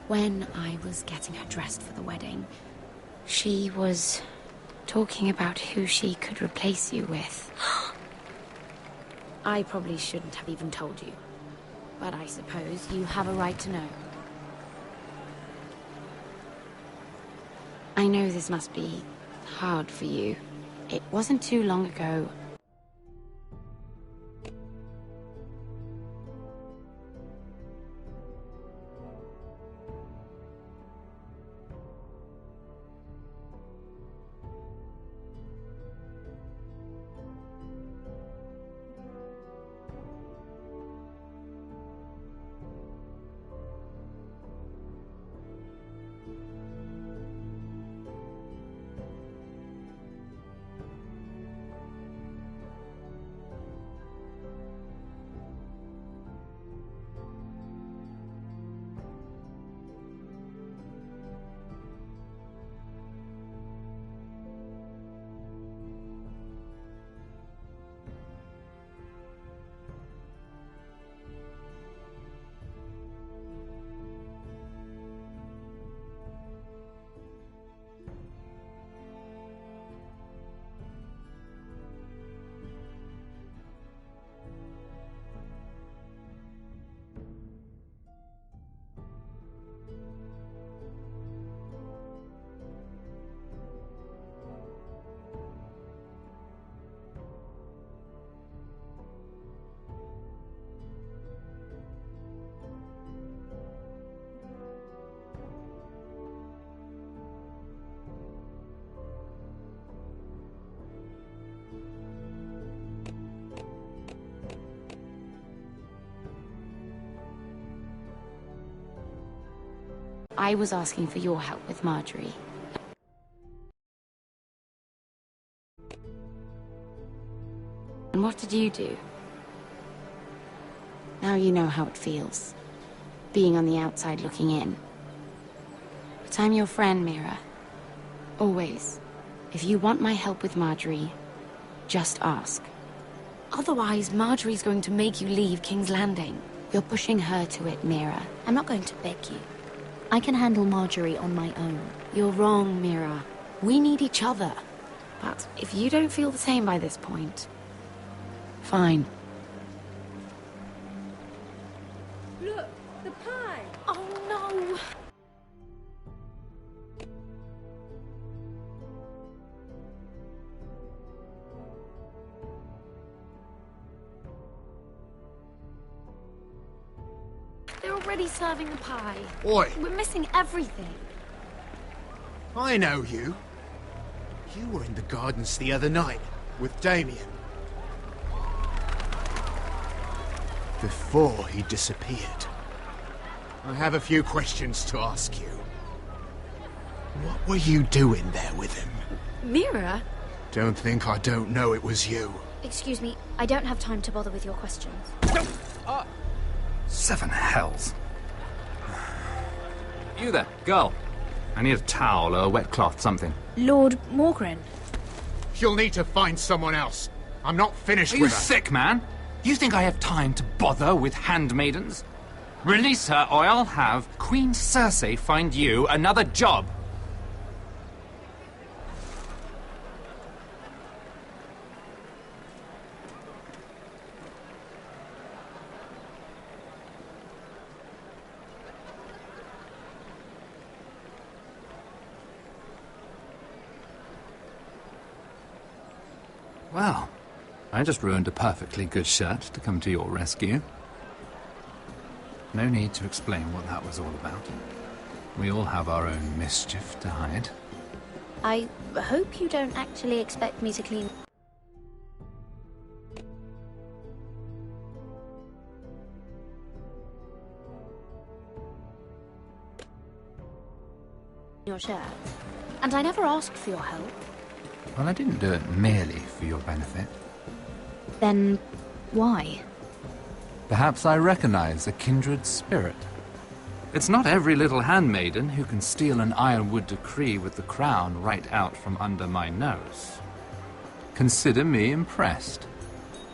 S: When I was getting her dressed for the wedding, she was talking about who she could replace you with. I probably shouldn't have even told you, but I suppose you have a right to know. I know this must be hard for you. It wasn't too long ago. I was asking for your help with Marjorie. And what did you do? Now you know how it feels, being on the outside looking in. But I'm your friend, Mira. Always. If you want my help with Marjorie, just ask. Otherwise, Marjorie's going to make you leave King's Landing. You're pushing her to it, Mira.
T: I'm not going to beg you. I can handle Marjorie on my own.
S: You're wrong, Mira. We need each other. But if you don't feel the same by this point, fine.
V: Look, the pie!
S: Oh, no! They're already serving the pie.
A: Oi!
S: We're missing everything.
A: I know you. You were in the gardens the other night with Damien. Before he disappeared. I have a few questions to ask you. What were you doing there with him?
S: Mira?
A: Don't think I don't know it was you.
T: Excuse me, I don't have time to bother with your questions.
J: Seven hells. You there, girl. I need a towel or a wet cloth, something.
T: Lord Morgren.
A: You'll need to find someone else. I'm not finished
J: Are
A: with
J: you
A: her.
J: sick, man? You think I have time to bother with handmaidens? Release her, or I'll have Queen Cersei find you another job. Well, I just ruined a perfectly good shirt to come to your rescue. No need to explain what that was all about. We all have our own mischief to hide.
T: I hope you don't actually expect me to clean... Your shirt. And I never asked for your help.
J: Well, I didn't do it merely for your benefit.
T: Then why?
J: Perhaps I recognize a kindred spirit. It's not every little handmaiden who can steal an ironwood decree with the crown right out from under my nose. Consider me impressed.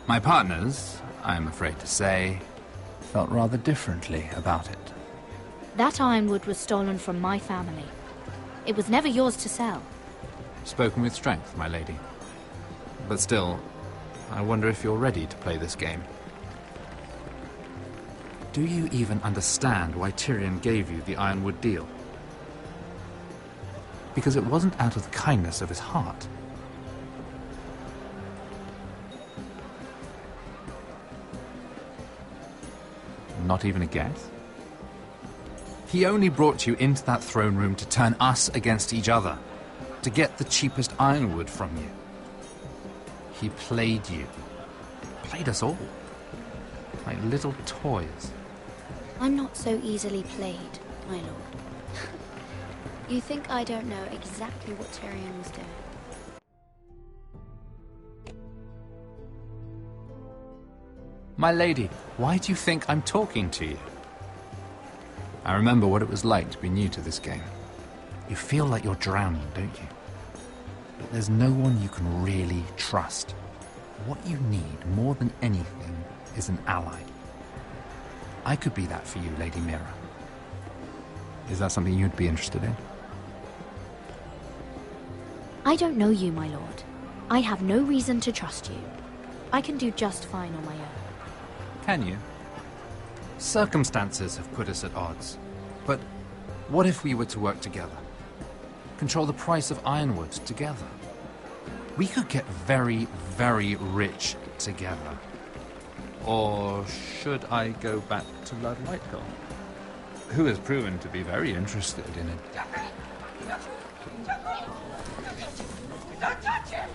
J: My partners, I am afraid to say, felt rather differently about it.
T: That ironwood was stolen from my family. It was never yours to sell.
J: Spoken with strength, my lady. But still, I wonder if you're ready to play this game. Do you even understand why Tyrion gave you the ironwood deal? Because it wasn't out of the kindness of his heart. Not even a guess? He only brought you into that throne room to turn us against each other, to get the cheapest ironwood from you. He played you. Played us all. Like little toys.
T: I'm not so easily played, my lord. You think I don't know exactly what Tyrion was doing?
J: My lady, why do you think I'm talking to you? I remember what it was like to be new to this game. You feel like you're drowning, don't you? But there's no one you can really trust. What you need, more than anything, is an ally. I could be that for you, Lady Mira. Is that something you'd be interested in?
T: I don't know you, my lord. I have no reason to trust you. I can do just fine on my own.
J: Can you? Circumstances have put us at odds. But what if we were to work together? Control the price of ironwood together? We could get very, very rich together. Or should I go back to Lord Whitehill, who has proven to be very interested in it?
D: Don't touch him!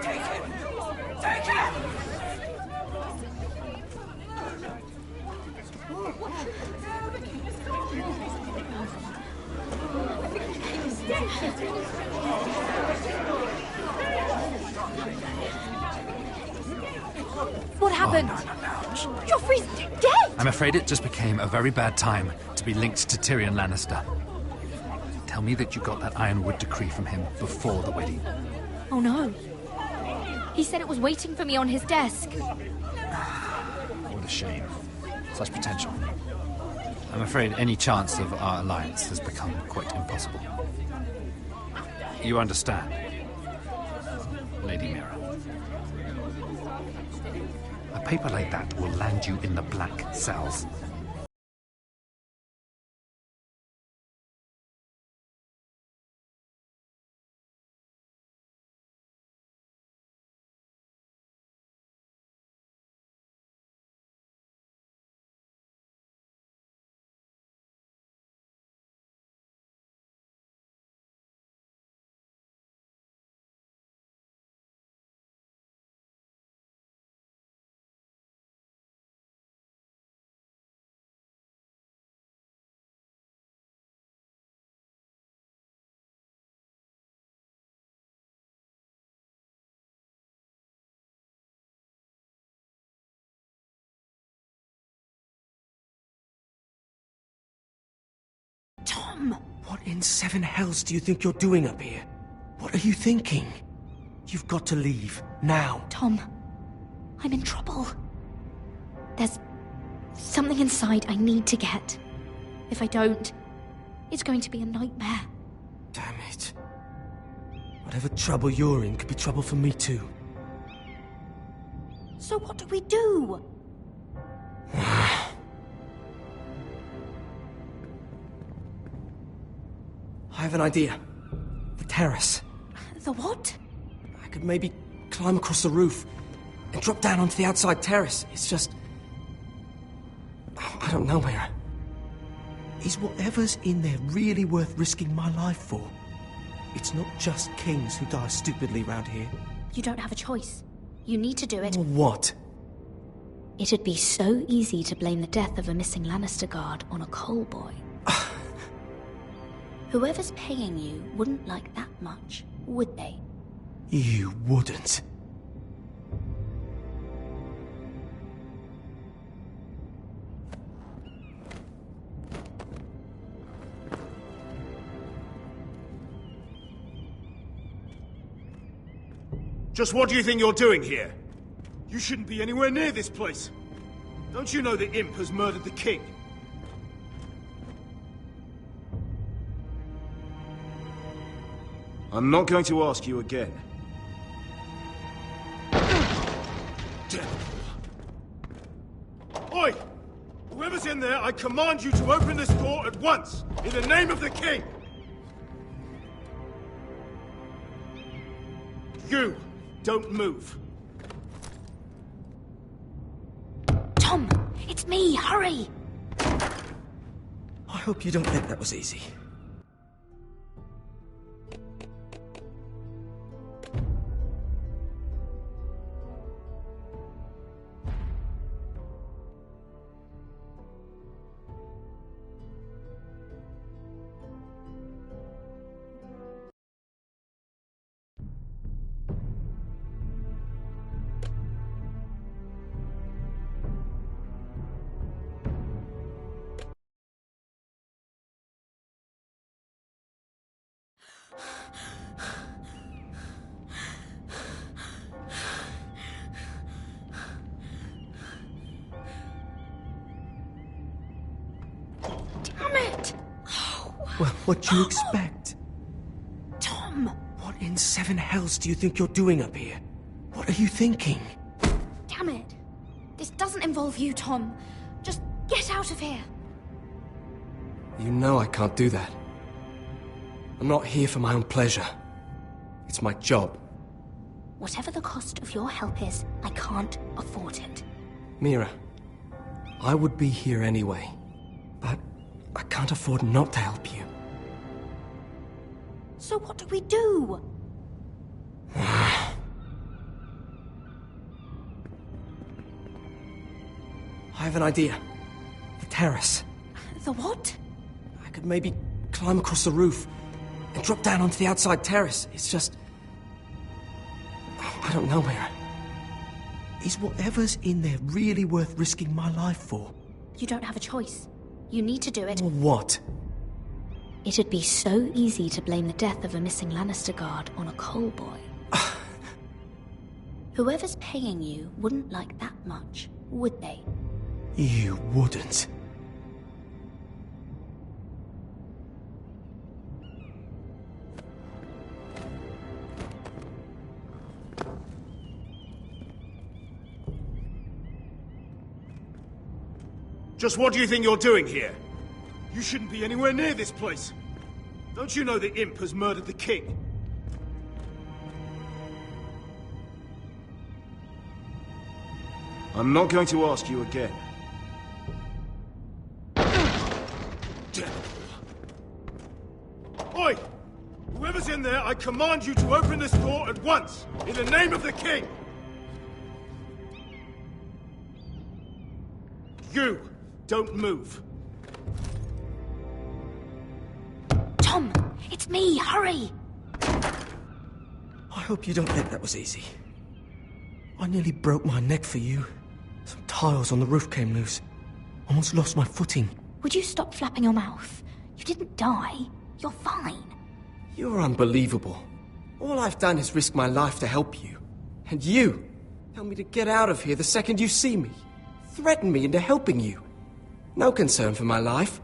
D: Take him! Take him!
T: What happened?
J: No.
T: Joffrey's dead!
J: I'm afraid it just became a very bad time to be linked to Tyrion Lannister. Tell me that you got that ironwood decree from him before the wedding.
T: Oh no. He said it was waiting for me on his desk.
J: What a shame. Such potential. I'm afraid any chance of our alliance has become quite impossible. You understand, Lady Mira? A paper like that will land you in the black cells.
K: Tom! What in seven hells do you think you're doing up here? What are you thinking? You've got to leave, now.
T: Tom, I'm in trouble. There's something inside I need to get. If I don't, it's going to be a nightmare.
K: Damn it. Whatever trouble you're in could be trouble for me too.
T: So what do we do?
K: I have an idea. The terrace.
T: The what?
K: I could maybe climb across the roof and drop down onto the outside terrace. It's just... I don't know, Mira. Is whatever's in there really worth risking my life for? It's not just kings who die stupidly round here.
T: You don't have a choice. You need to do it.
K: What?
T: It'd be so easy to blame the death of a missing Lannister guard on a coal boy. Whoever's paying you wouldn't like that much, would they?
K: You wouldn't.
I: Just what do you think you're doing here? You shouldn't be anywhere near this place. Don't you know the imp has murdered the king? I'm not going to ask you again. Oi! Whoever's in there, I command you to open this door at once, in the name of the king! You, don't move.
T: Tom, it's me, hurry!
K: I hope you don't think that was easy. Well, what do you expect?
T: Tom!
K: What in seven hells do you think you're doing up here? What are you thinking?
T: Damn it! This doesn't involve you, Tom. Just get out of here.
K: You know I can't do that. I'm not here for my own pleasure. It's my job.
T: Whatever the cost of your help is, I can't afford it.
K: Mira, I would be here anyway, but I can't afford not to help you.
T: So what do we do?
K: I have an idea. The terrace.
T: The what?
K: I could maybe climb across the roof and drop down onto the outside terrace. It's just... I don't know, Mira. Is whatever's in there really worth risking my life for?
T: You don't have a choice. You need to do it.
K: What?
T: It'd be so easy to blame the death of a missing Lannister guard on a coal boy. Whoever's paying you wouldn't like that much, would they?
K: You wouldn't.
I: Just what do you think you're doing here? You shouldn't be anywhere near this place. Don't you know the imp has murdered the king? I'm not going to ask you again. Oi! Whoever's in there, I command you to open this door at once, in the name of the king! You, don't move.
T: Tom, it's me, hurry!
K: I hope you don't think that was easy. I nearly broke my neck for you. Some tiles on the roof came loose. Almost lost my footing.
T: Would you stop flapping your mouth? You didn't die. You're fine.
K: You're unbelievable. All I've done is risk my life to help you. And you tell me to get out of here the second you see me. Threaten me into helping you. No concern for my life.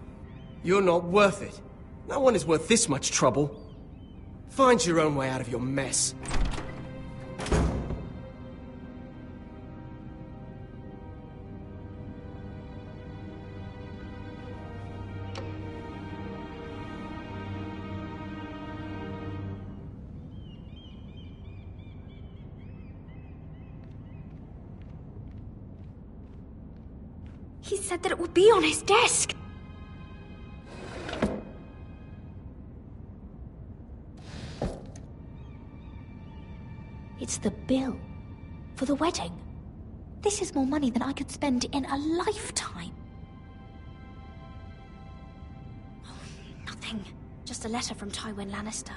K: You're not worth it. No one is worth this much trouble. Find your own way out of your mess.
T: He said that it would be on his desk. It's the bill. For the wedding. This is more money than I could spend in a lifetime. Oh, nothing. Just a letter from Tywin Lannister.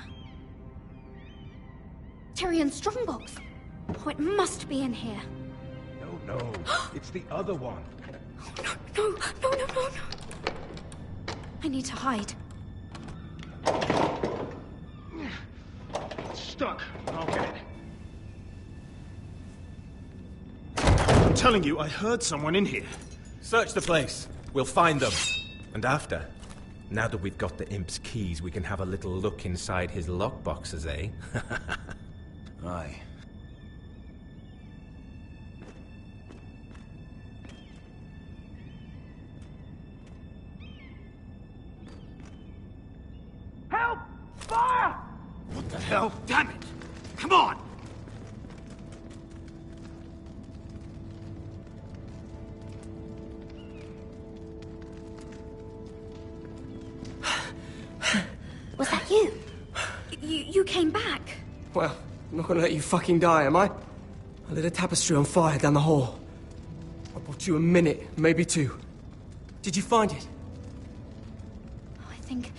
T: Tyrion Strongbox. Oh, it must be in here.
M: No, it's the other one.
T: No. I need to hide.
M: It's stuck. I'll get it.
N: I'm telling you, I heard someone in here.
M: Search the place. We'll find them. And after, now that we've got the imp's keys, we can have a little look inside his lockboxes, eh?
Q: Aye.
L: Help! Fire! What the hell? Damn it! Come on!
T: Was that you? You came back.
K: Well, I'm not gonna let you fucking die, am I? I lit a tapestry on fire down the hall. I bought you a minute, maybe two. Did you find it?
T: Oh, I think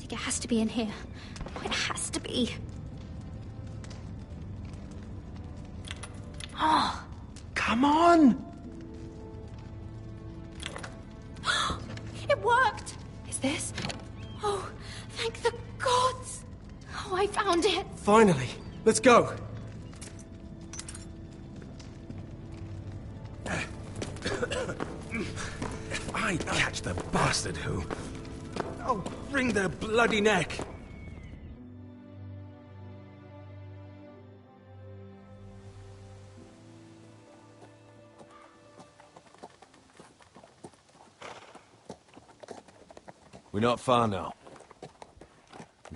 T: it has to be in here. Oh, it has to be. Oh.
M: Come on!
T: It worked! Is this? Oh, thank the gods! Oh, I found it!
K: Finally! Let's go!
M: If I catch the bastard who... I'll wring their bloody neck!
B: We're not far now.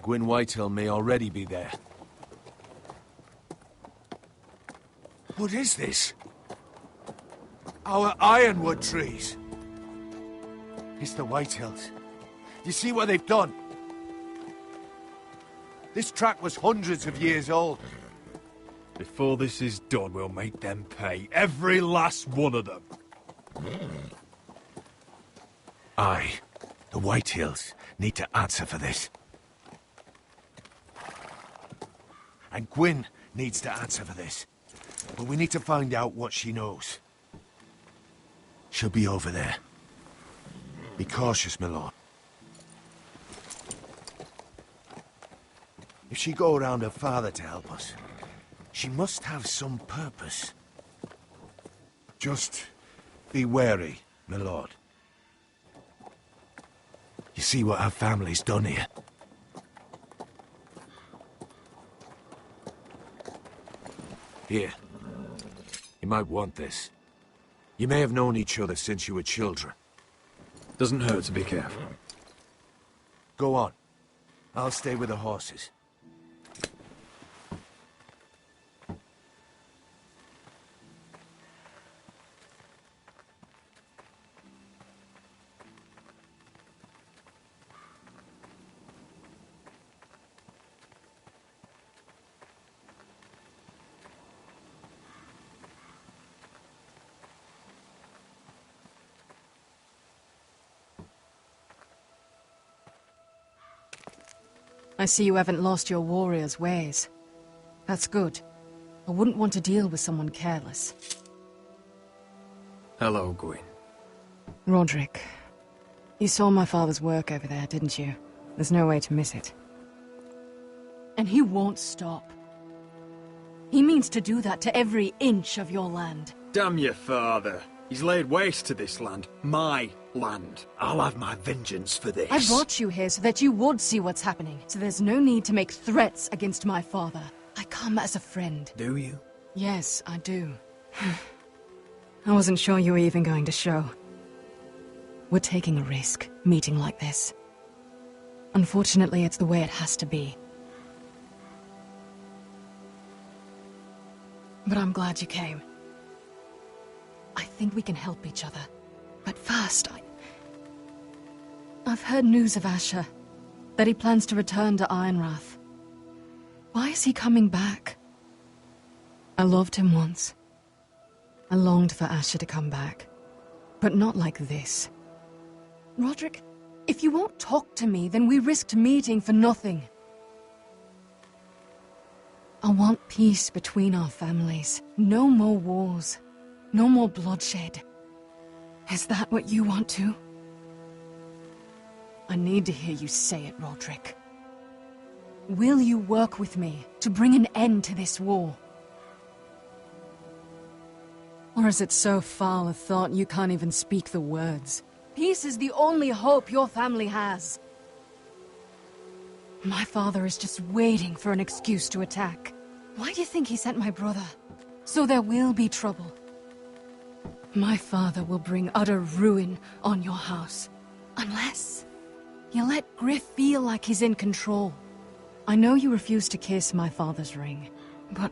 B: Gwyn Whitehill may already be there. What is this? Our ironwood trees. It's the Whitehills. You see what they've done? This track was hundreds of years old.
F: Before this is done, we'll make them pay. Every last one of them.
B: Aye. The Whitehills need to answer for this. And Gwyn needs to answer for this. But we need to find out what she knows. She'll be over there. Be cautious, my lord. If she go around her father to help us, she must have some purpose. Just be wary, my lord. You see what our family's done here? Here. You might want this. You may have known each other since you were children.
F: Doesn't hurt to be careful.
B: Go on. I'll stay with the horses.
V: I see you haven't lost your warrior's ways. That's good. I wouldn't want to deal with someone careless.
F: Hello, Gwyn.
V: Roderick, you saw my father's work over there, didn't you? There's no way to miss it. And he won't stop. He means to do that to every inch of your land.
F: Damn your father. He's laid waste to this land. My land.
M: I'll have my vengeance for this.
V: I brought you here so that you would see what's happening. So there's no need to make threats against my father. I come as a friend.
M: Do you?
V: Yes, I do. I wasn't sure you were even going to show. We're taking a risk, meeting like this. Unfortunately, it's the way it has to be. But I'm glad you came. I think we can help each other. But first, I've heard news of Asher. That he plans to return to Ironrath. Why is he coming back? I loved him once.
E: I longed for Asher to come back. But not like this. Roderick, if you won't talk to me, then we risked meeting for nothing. I want peace between our families. No more wars. No more bloodshed. Is that what you want too? I need to hear you say it, Roderick. Will you work with me to bring an end to this war? Or is it so foul a thought you can't even speak the words? Peace is the only hope your family has. My father is just waiting for an excuse to attack. Why do you think he sent my brother? So there will be trouble. My father will bring utter ruin on your house. Unless you let Griff feel like he's in control. I know you refuse to kiss my father's ring, but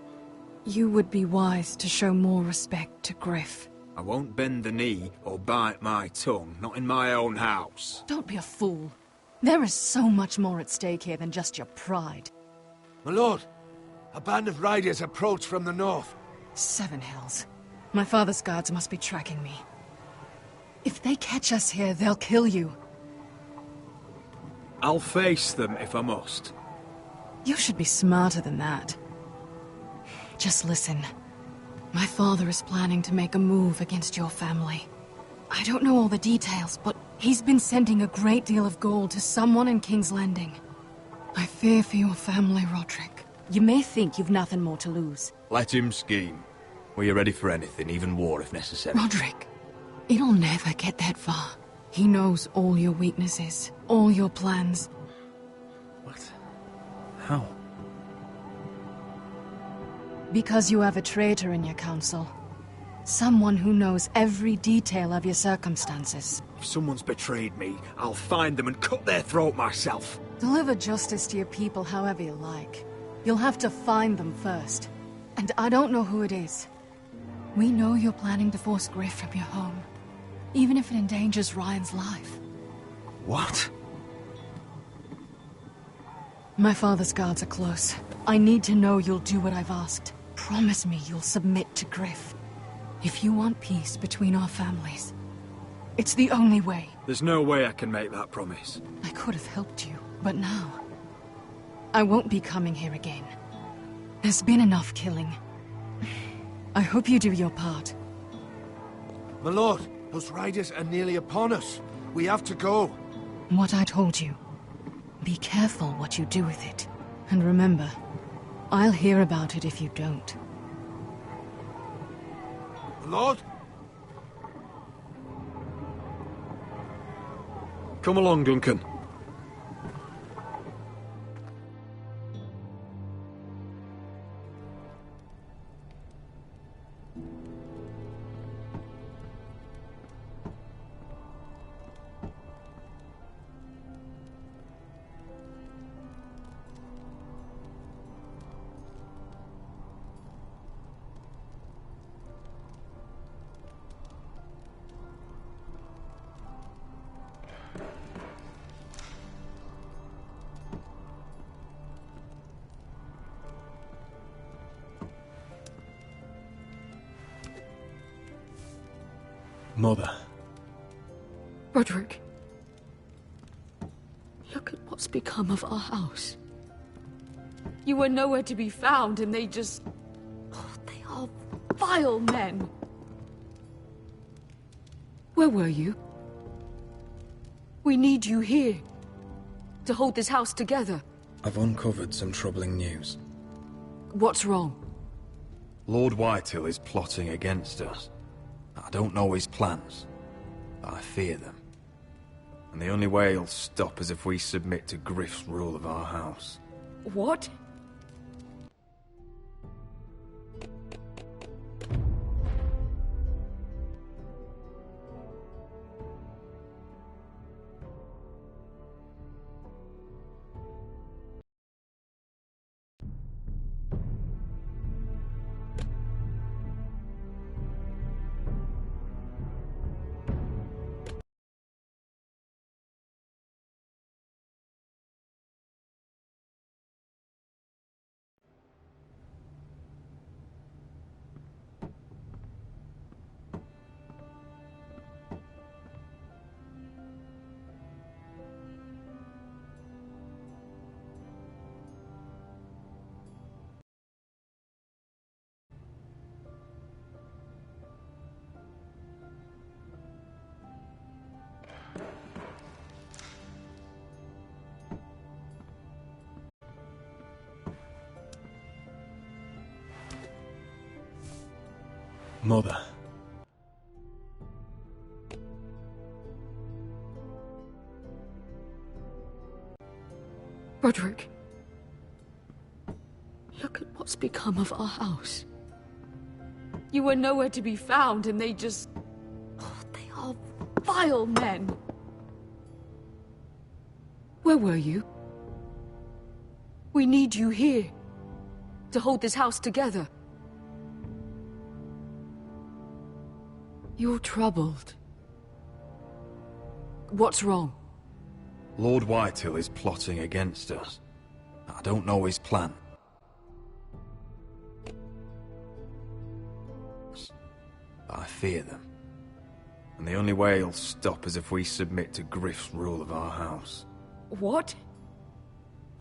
E: you would be wise to show more respect to Griff.
F: I won't bend the knee or bite my tongue, not in my own house.
E: Don't be a fool. There is so much more at stake here than just your pride.
B: My lord, a band of riders approach from the north.
E: Seven Hills. My father's guards must be tracking me. If they catch us here, they'll kill you.
F: I'll face them if I must.
E: You should be smarter than that. Just listen. My father is planning to make a move against your family. I don't know all the details, but he's been sending a great deal of gold to someone in King's Landing. I fear for your family, Roderick. You may think you've nothing more to lose.
F: Let him scheme. We're ready for anything, even war if necessary.
E: Roderick, it'll never get that far. He knows all your weaknesses, all your plans.
F: What? How?
E: Because you have a traitor in your council. Someone who knows every detail of your circumstances.
F: If someone's betrayed me, I'll find them and cut their throat myself.
E: Deliver justice to your people however you like. You'll have to find them first. And I don't know who it is. We know you're planning to force Griff from your home. Even if it endangers Ryan's life.
F: What?
E: My father's guards are close. I need to know you'll do what I've asked. Promise me you'll submit to Griff. If you want peace between our families, it's the only way.
F: There's no way I can make that promise.
E: I could have helped you, but now, I won't be coming here again. There's been enough killing. I hope you do your part.
B: My lord, those riders are nearly upon us. We have to go.
E: What I told you. Be careful what you do with it. And remember, I'll hear about it if you don't.
B: My lord?
F: Come along, Duncan. Mother.
E: Roderick. Look at what's become of our house. You were nowhere to be found, and they just... Oh, they are vile men. Where were you? We need you here. To hold this house together.
F: I've uncovered some troubling news.
E: What's wrong?
F: Lord Whitehill is plotting against us. I don't know his plans, but I fear them. And the only way he'll stop is if we submit to Griff's rule of our house.
E: What?
M: Mother.
E: Roderick. Look at what's become of our house. You were nowhere to be found, and they just... Oh, they are vile men. Where were you? We need you here. To hold this house together. You're troubled. What's wrong?
F: Lord Whitehill is plotting against us. I don't know his plan. But I fear them. And the only way he'll stop is if we submit to Griff's rule of our house.
E: What?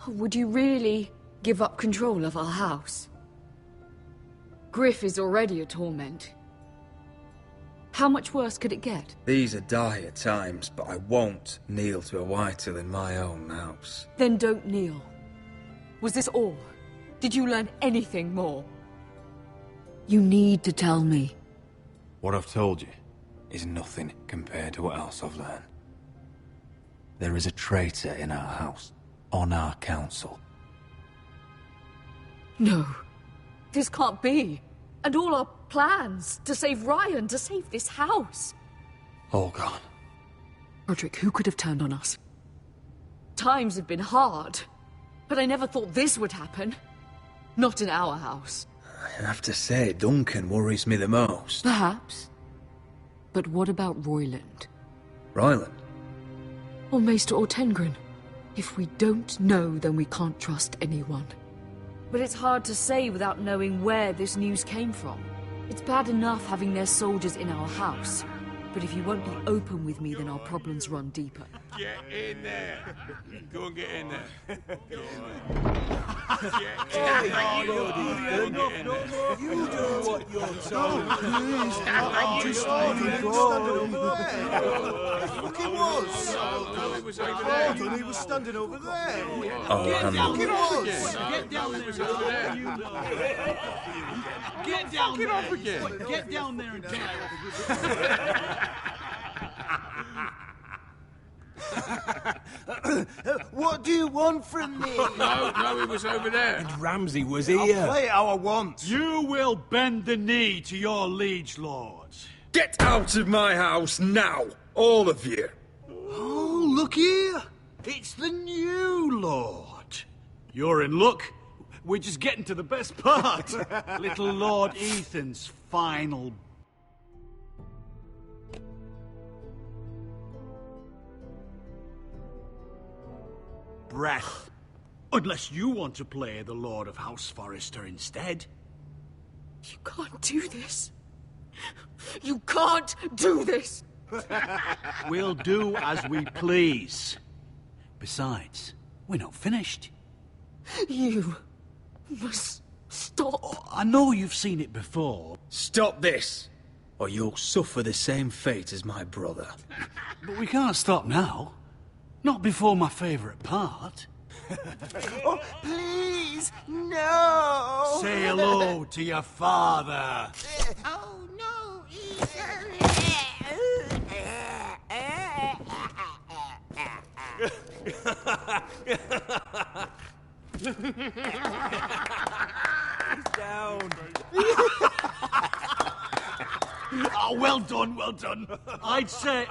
E: Would you really give up control of our house? Griff is already a torment. How much worse could it get?
K: These are dire times, but I won't kneel to a Whitehill in my own house.
E: Then don't kneel. Was this all? Did you learn anything more? You need to tell me.
F: What I've told you is nothing compared to what else I've learned. There is a traitor in our house, on our council.
E: No. This can't be. And all our plans to save Ryan, to save this house.
F: All gone.
E: Roderick, who could have turned on us? Times have been hard, but I never thought this would happen. Not in our house.
K: I have to say, Duncan worries me the most.
E: Perhaps. But what about Royland?
K: Royland?
E: Or Maester or Tengrin? If we don't know, then we can't trust anyone. But it's hard to say without knowing where this news came from. It's bad enough having their soldiers in our house. But if you won't be open with me, then our problems run deeper.
O: Get in there. Go and get in there. Get in there.
L: You do what you're told. Just fucking was. He was standing over there.
K: Oh,
L: Get down there.
O: Get down there. Get down there.
L: Get down there and try. What do you want from me?
O: No, he was over there.
M: And Ramsay was
L: I'll
M: here.
L: play how I want.
H: You will bend the knee to your liege lords.
K: Get out of my house now, all of you.
H: Oh, look here. It's the new lord. You're in luck. We're just getting to the best part. Little Lord Ethan's final breath. Unless you want to play the Lord of House Forrester instead.
E: You can't do this. You can't do this.
H: We'll do as we please. Besides, we're not finished.
E: You must stop.
H: Oh, I know you've seen it before.
K: Stop this, or you'll suffer the same fate as my brother.
H: But we can't stop now. Not before my favourite part.
L: Oh, please, no!
H: Say hello to your father.
L: Oh, no,
H: Down. Oh, well done, well done. I'd say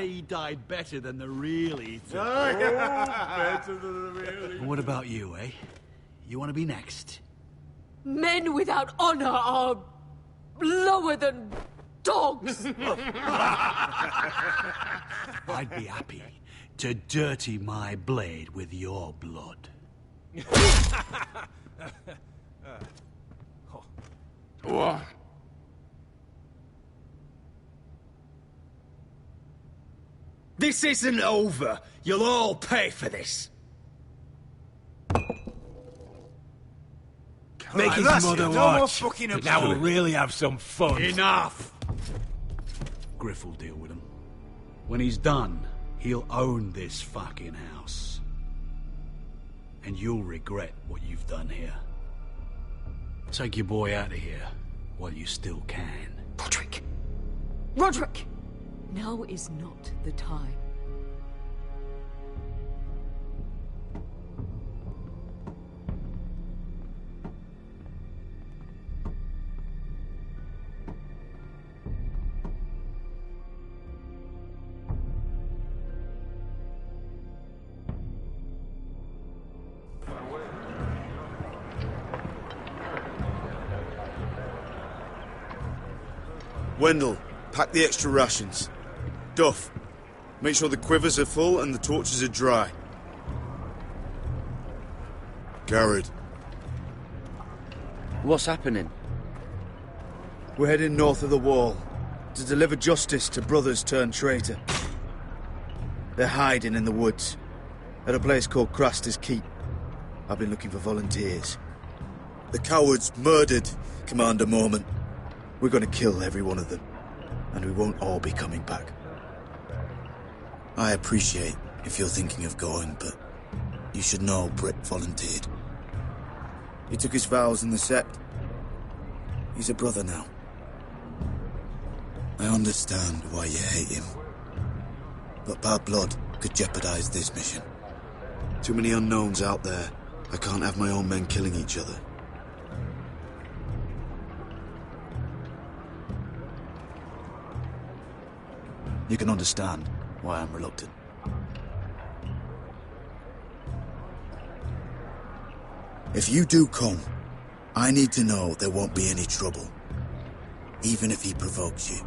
H: he died better than the real Ethan.
O: Better than the real.
H: And what about you, eh? You want to be next?
E: Men without honor are lower than dogs.
H: I'd be happy to dirty my blade with your blood.
O: What?
K: This isn't over. You'll all pay for this.
M: Make his mother watch. Now we'll really have some fun.
H: Enough! Griff will deal with him. When he's done, he'll own this fucking house. And you'll regret what you've done here. Take your boy out of here.
C: while you still can.
E: Roderick! Roderick! Now is not the time.
Q: Wendell, pack the extra rations. Duff, make sure the quivers are full and the torches are dry. Garrett.
P: What's happening?
Q: We're heading north of the wall to deliver justice to brothers turned traitor. They're hiding in the woods at a place called Craster's Keep. I've been looking for volunteers. The cowards murdered Commander Mormon. We're going to kill every one of them, and we won't all be coming back. I appreciate if you're thinking of going, but you should know Britt volunteered. He took his vows in the Sept. He's a brother now. I understand why you hate him, but bad blood could jeopardize this mission. Too many unknowns out there. I can't have my own men killing each other. You can understand why I'm reluctant. If you do come, I need to know there won't be any trouble. Even if he provokes you.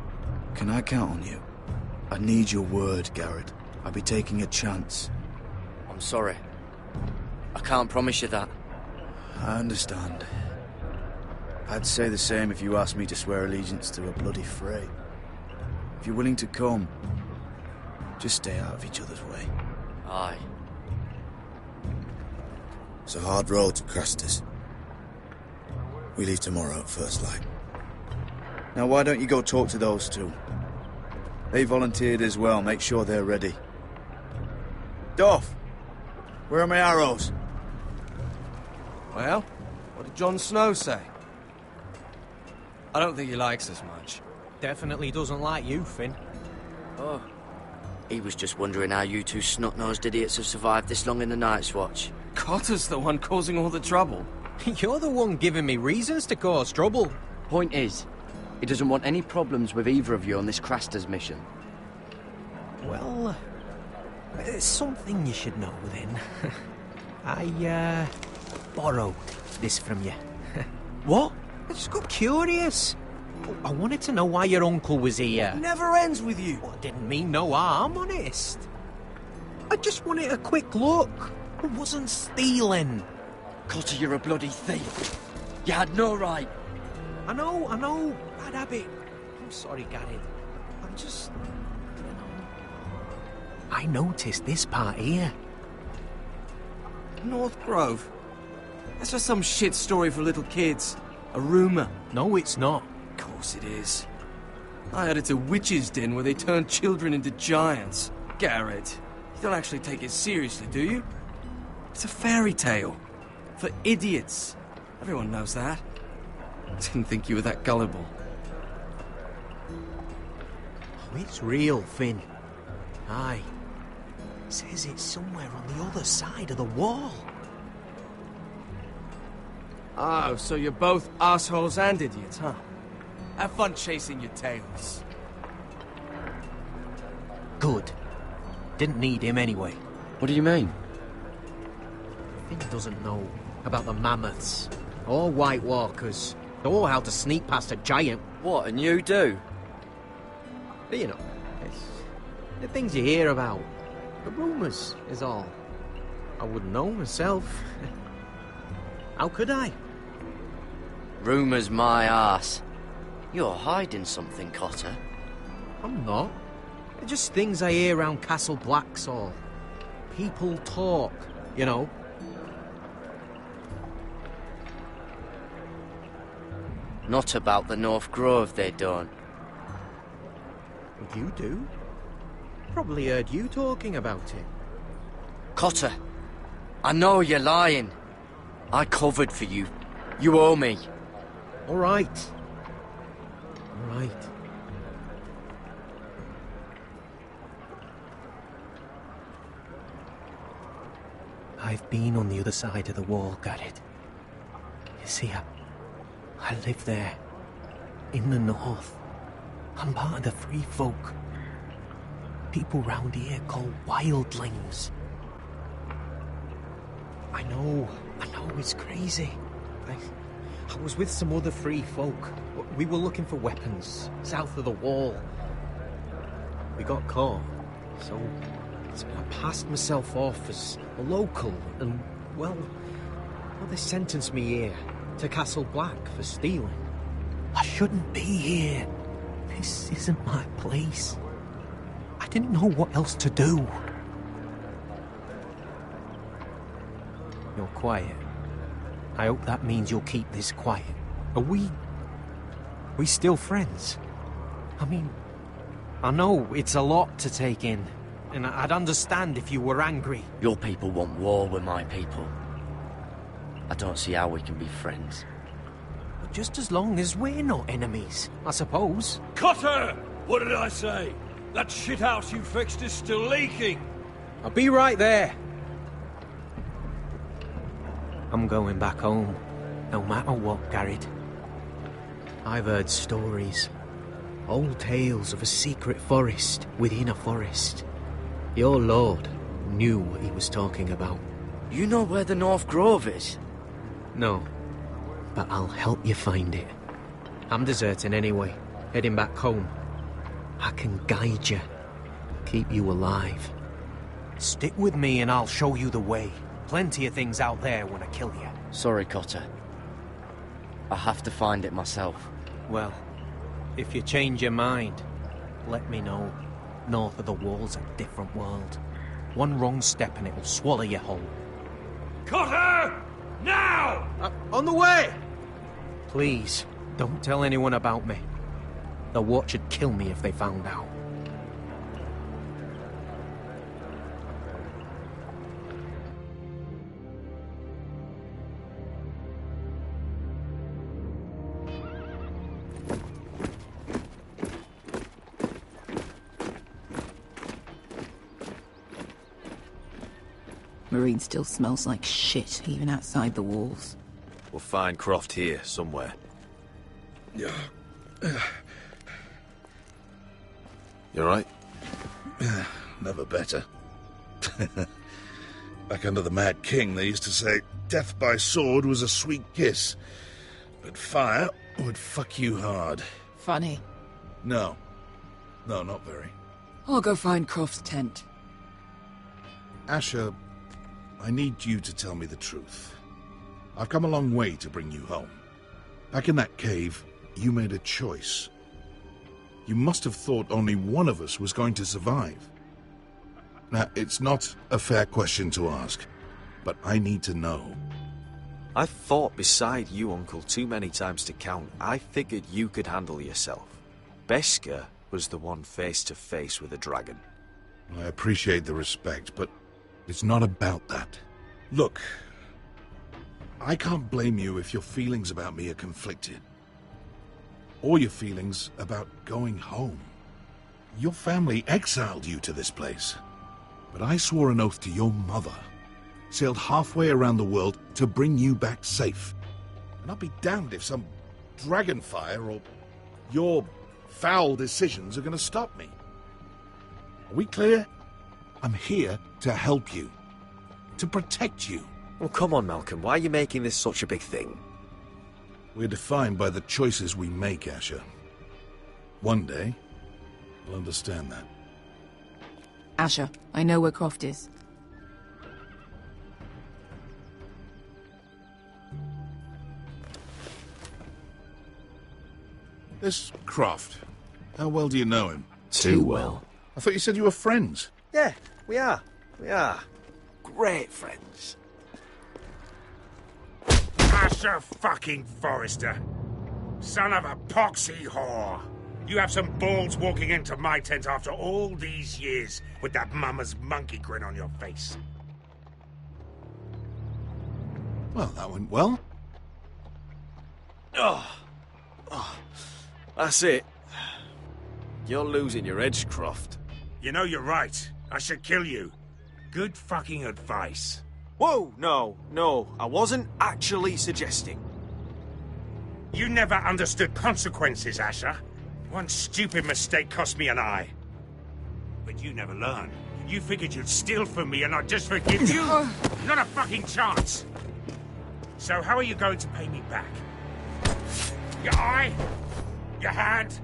Q: Can I count on you? I need your word, Garrett. I'll be taking a chance.
P: I'm sorry. I can't promise you that.
Q: I understand. I'd say the same if you asked me to swear allegiance to a bloody fray. If you're willing to come, just stay out of each other's way.
P: Aye.
Q: It's a hard road to Craster's. We leave tomorrow at first light. Now why don't you go talk to those two? They volunteered as well, make sure they're ready. Duff! Where are my arrows?
K: Well, what did Jon Snow say? I don't think he likes us much.
M: Definitely doesn't like you, Finn.
P: Oh. He was just wondering how you two snot-nosed idiots have survived this long in the Night's Watch.
K: Cotter's the one causing all the trouble.
M: You're the one giving me reasons to cause trouble.
P: Point is, he doesn't want any problems with either of you on this Craster's mission.
M: Well, there's something you should know then. I, borrowed this from you.
K: What?
M: I just got curious. I wanted to know why your uncle was here.
K: It never ends with you.
M: Well, I didn't mean no harm, honest. I just wanted a quick look. I wasn't stealing.
P: Cotter, you're a bloody thief. You had no right.
M: I know. Bad habit. I'm sorry, Garrett. I'm just... I noticed this part here.
K: North Grove? That's just some shit story for little kids. A rumour.
M: No, it's not.
K: Of course it is. I heard it's a witch's den where they turn children into giants. Garrett, you don't actually take it seriously, do you? It's a fairy tale. For idiots. Everyone knows that. I didn't think you were that gullible.
M: Oh, it's real, Finn. Aye. Says it's somewhere on the other side of the wall.
K: Oh, so you're both assholes and idiots, huh? Have fun chasing your tails.
M: Good. Didn't need him anyway.
P: What do you mean?
M: Finn doesn't know about the mammoths, or White Walkers, or how to sneak past a giant.
P: What, and you do?
M: But, you know, it's the things you hear about. The rumours is all. I wouldn't know myself. How could I?
P: Rumours my arse. You're hiding something, Cotter.
M: I'm not. They're just things I hear around Castle Blacksall. People talk, you know.
P: Not about the North Grove, they don't.
M: You do? Probably heard you talking about it.
P: Cotter, I know you're lying. I covered for you. You owe me.
M: All right. All right. I've been on the other side of the wall, Garrett. You see, I live there, in the north. I'm part of the free folk. People round here call wildlings. I know it's crazy. I was with some other free folk. We were looking for weapons, south of the wall. We got caught, so I passed myself off as a local, and, well, they sentenced me here, to Castle Black, for stealing. I shouldn't be here. This isn't my place. I didn't know what else to do. You're quiet. I hope that means you'll keep this quiet. Are we still friends? I mean, I know it's a lot to take in, and I'd understand if you were angry.
P: Your people want war with my people. I don't see how we can be friends.
M: Just as long as we're not enemies, I suppose.
H: Cutter! What did I say? That shithouse you fixed is still leaking!
M: I'll be right there. I'm going back home, no matter what, Garrett. I've heard stories. Old tales of a secret forest within a forest. Your lord knew what he was talking about.
P: You know where the North Grove is?
M: No, but I'll help you find it. I'm deserting anyway, heading back home. I can guide you, keep you alive. Stick with me and I'll show you the way. Plenty of things out there when I kill you.
P: Sorry, Cotter. I have to find it myself.
M: Well, if you change your mind, let me know. North of the wall's a different world. One wrong step and it'll swallow you whole.
H: Cotter! Now!
M: On the way! Please, don't tell anyone about me. The Watch would kill me if they found out.
C: Marine still smells like shit, even outside the walls.
R: We'll find Croft here, somewhere.
O: Yeah.
R: You alright?
O: Never better. Back under the Mad King, they used to say death by sword was a sweet kiss, but fire would fuck you hard.
C: Funny.
O: No. No, not very.
C: I'll go find Croft's tent.
O: Asher, I need you to tell me the truth. I've come a long way to bring you home. Back in that cave, you made a choice. You must have thought only one of us was going to survive. Now, it's not a fair question to ask, but I need to know.
R: I've fought beside you, Uncle, too many times to count. I figured you could handle yourself. Beskar was the one face to face with a dragon.
O: I appreciate the respect, but it's not about that. Look, I can't blame you if your feelings about me are conflicted. Or your feelings about going home. Your family exiled you to this place. But I swore an oath to your mother. Sailed halfway around the world to bring you back safe. And I'll be damned if some dragonfire or your foul decisions are going to stop me. Are we clear? I'm here to help you. To protect you.
R: Well, come on, Malcolm. Why are you making this such a big thing?
O: We're defined by the choices we make, Asher. One day, you'll understand that.
C: Asher, I know where Croft is.
O: This Croft, how well do you know him?
R: Too well.
O: I thought you said you were friends.
R: Yeah, we are. We are. Great friends.
A: Asher fucking Forrester. Son of a poxy whore. You have some balls walking into my tent after all these years with that mama's monkey grin on your face.
O: Well, that went well.
R: That's it. You're losing your edge, Croft.
A: You know you're right. I should kill you. Good fucking advice.
R: Whoa, no, I wasn't actually suggesting.
A: You never understood consequences, Asher. One stupid mistake cost me an eye. But you never learned. You figured you'd steal from me and I'd just forgive you? Not a fucking chance. So how are you going to pay me back? Your eye? Your hand?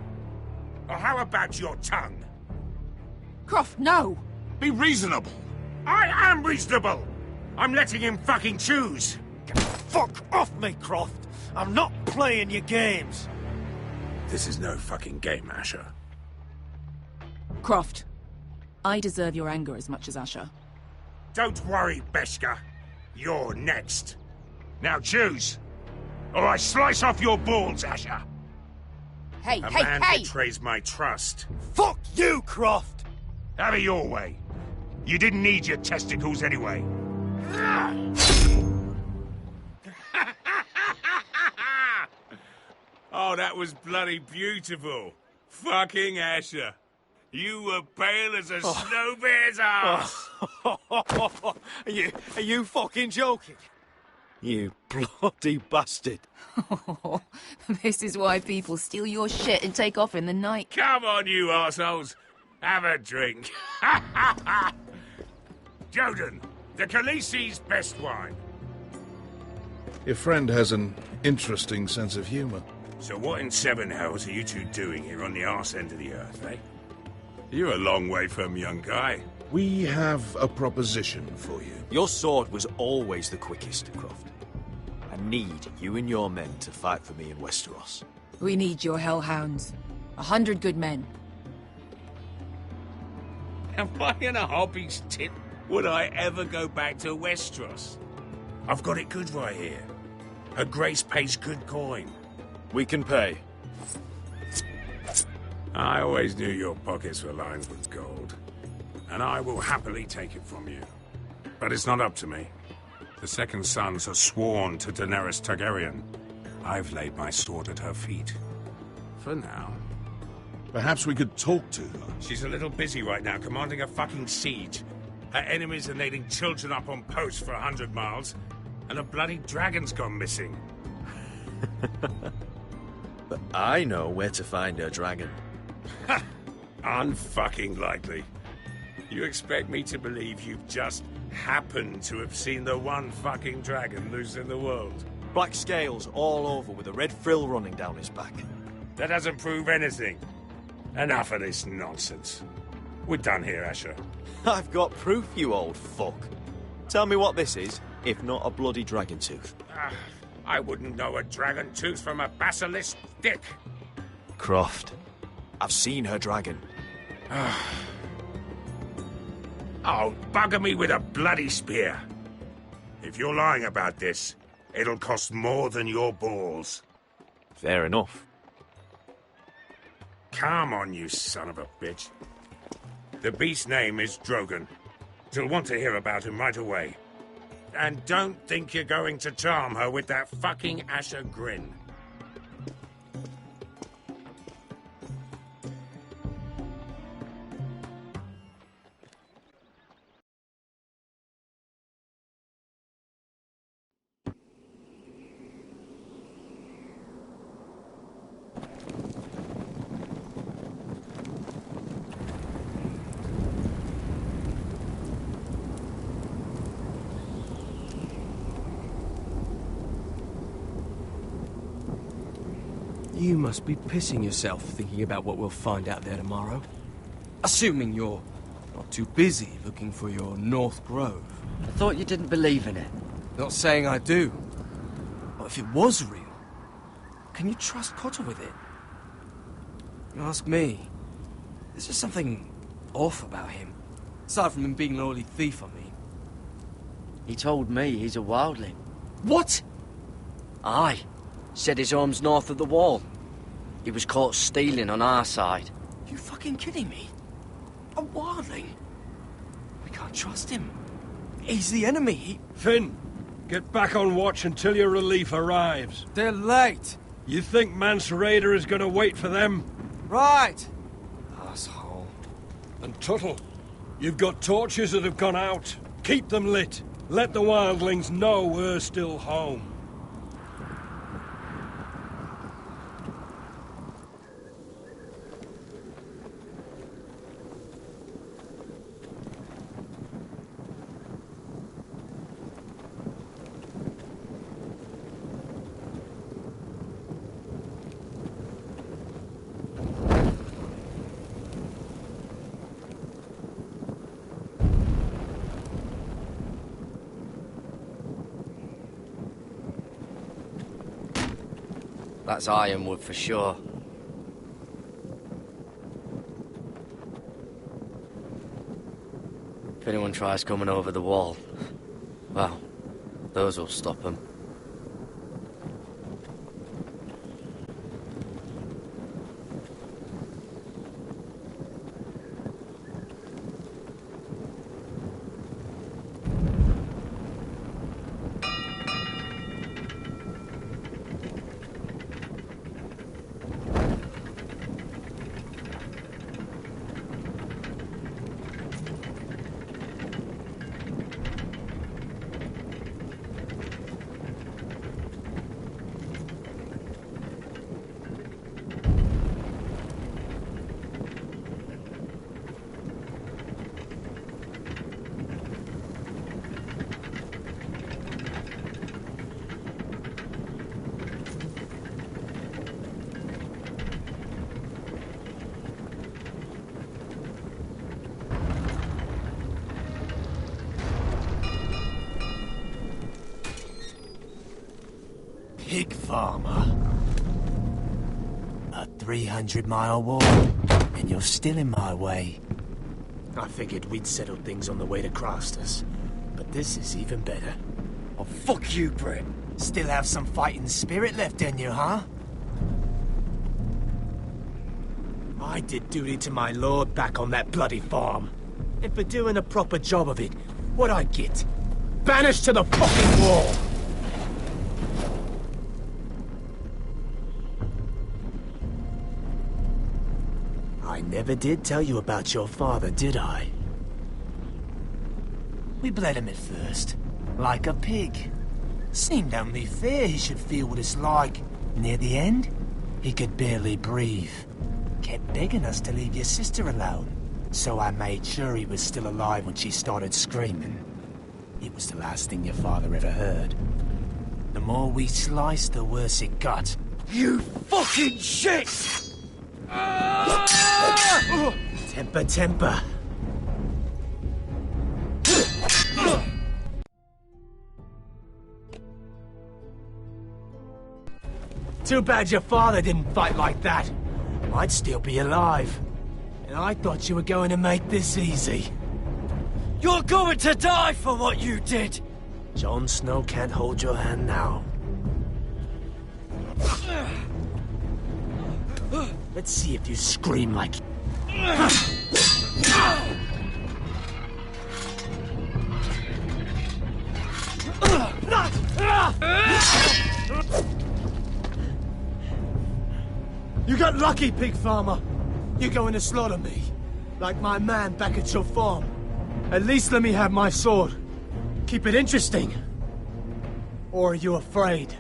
A: Or how about your tongue?
C: Croft, no!
A: Be reasonable. I am reasonable! I'm letting him fucking choose.
L: Fuck off me, Croft! I'm not playing your games!
A: This is no fucking game, Asher.
C: Croft, I deserve your anger as much as Asher.
A: Don't worry, Beskar. You're next. Now choose, or I slice off your balls, Asher.
C: Hey,
A: A man betrays my trust.
L: Fuck you, Croft!
A: Have it your way. You didn't need your testicles anyway. Oh, that was bloody beautiful. Fucking Asher. You were pale as a snow bear's ass.
R: Are you fucking joking? You bloody bastard.
C: This is why people steal your shit and take off in the night.
A: Come on, you arseholes. Have a drink. Joden, the Khaleesi's best wine.
O: Your friend has an interesting sense of humor.
A: So what in seven hells are you two doing here on the arse end of the earth, eh? You're a long way from, young guy.
O: We have a proposition for you.
R: Your sword was always the quickest, Croft. I need you and your men to fight for me in Westeros.
C: We need your hellhounds. 100 good men.
A: Am I in a hobby's tit? Would I ever go back to Westeros? I've got it good right here. Her Grace pays good coin.
R: We can pay.
A: I always knew your pockets were lined with gold. And I will happily take it from you. But it's not up to me. The Second Sons are sworn to Daenerys Targaryen. I've laid my sword at her feet. For now.
O: Perhaps we could talk to her.
A: She's a little busy right now, commanding a fucking siege. Her enemies are nailing children up on posts for 100 miles. And a bloody dragon's gone missing.
R: But I know where to find her dragon.
A: Ha! Unfucking likely. You expect me to believe you've just happened to have seen the one fucking dragon loose in the world?
R: Black scales all over with a red frill running down his back.
A: That doesn't prove anything. Enough of this nonsense. We're done here, Asher.
R: I've got proof, you old fuck. Tell me what this is, if not a bloody dragon tooth.
A: I wouldn't know a dragon tooth from a basilisk dick.
R: Croft, I've seen her dragon.
A: Oh, bugger me with a bloody spear. If you're lying about this, it'll cost more than your balls.
R: Fair enough.
A: Come on, you son of a bitch. The beast's name is Drogon. She'll want to hear about him right away. And don't think you're going to charm her with that fucking Asher grin.
K: You must be pissing yourself thinking about what we'll find out there tomorrow. Assuming you're not too busy looking for your North Grove.
P: I thought you didn't believe in it.
K: Not saying I do. But if it was real, can you trust Potter with it? You ask me. There's just something off about him. Aside from him being an oily thief, I mean.
P: He told me he's a wildling.
K: What?
P: Aye. Said his home's north of the wall. He was caught stealing on our side.
K: You fucking kidding me? A wildling? We can't trust him. He's the enemy.
H: Finn, get back on watch until your relief arrives.
K: They're late.
H: You think Mance Raider is gonna wait for them?
K: Right! Asshole.
H: And Tuttle, you've got torches that have gone out. Keep them lit. Let the wildlings know we're still home.
P: That's ironwood for sure. If anyone tries coming over the wall, well, those will stop them.
B: Pig farmer. A 300-mile walk, and you're still in my way. I figured we'd settle things on the way to Crasters, but this is even better. Oh, fuck you, Brett. Still have some fighting spirit left in you, huh? I did duty to my lord back on that bloody farm. And for doing a proper job of it, what'd I get? Banished to the fucking wall! I never did tell you about your father, did I? We bled him at first, like a pig. Seemed only fair he should feel what it's like. Near the end, he could barely breathe. Kept begging us to leave your sister alone, so I made sure he was still alive when she started screaming. It was the last thing your father ever heard. The more we sliced, the worse it got. You fucking shit! Temper, temper. Too bad your father didn't fight like that. I'd still be alive. And I thought you were going to make this easy. You're going to die for what you did! Jon Snow can't hold your hand now. Let's see if you scream like... You got lucky, pig farmer. You're going to slaughter me, like my man back at your farm. At least let me have my sword. Keep it interesting. Or are you afraid?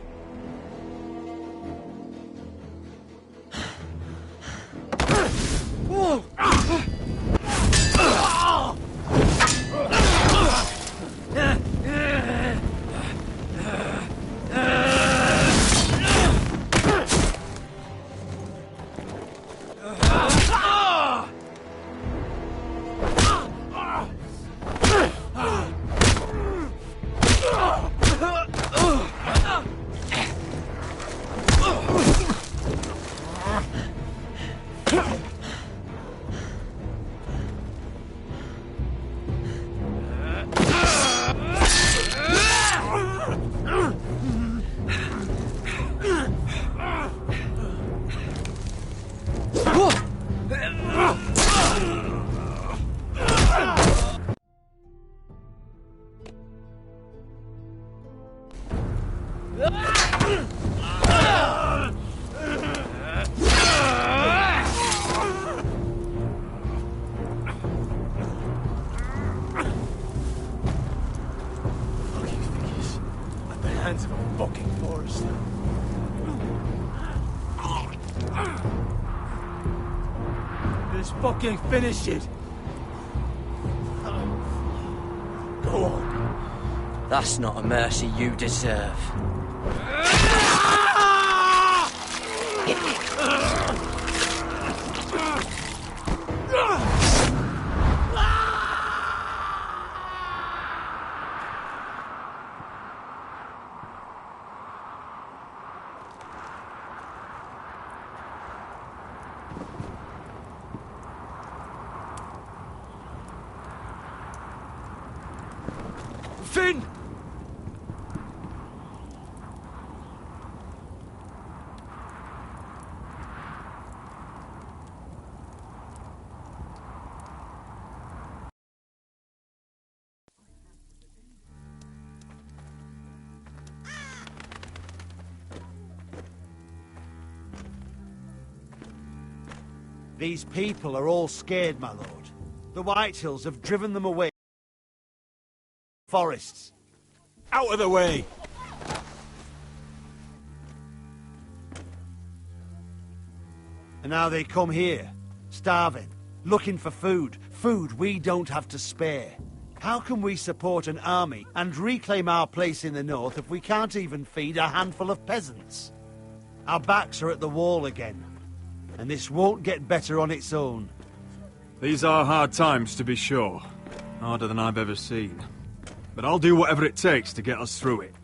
K: Just fucking finish it. Go on.
P: That's not a mercy you deserve.
K: Finn!
L: These people are all scared, my lord. The Whitehills have driven them away. Forests.
K: Out of the way!
L: And now they come here, starving, looking for food. Food we don't have to spare. How can we support an army and reclaim our place in the north if we can't even feed a handful of peasants? Our backs are at the wall again, and this won't get better on its own.
F: These are hard times, to be sure. Harder than I've ever seen. But I'll do whatever it takes to get us through it.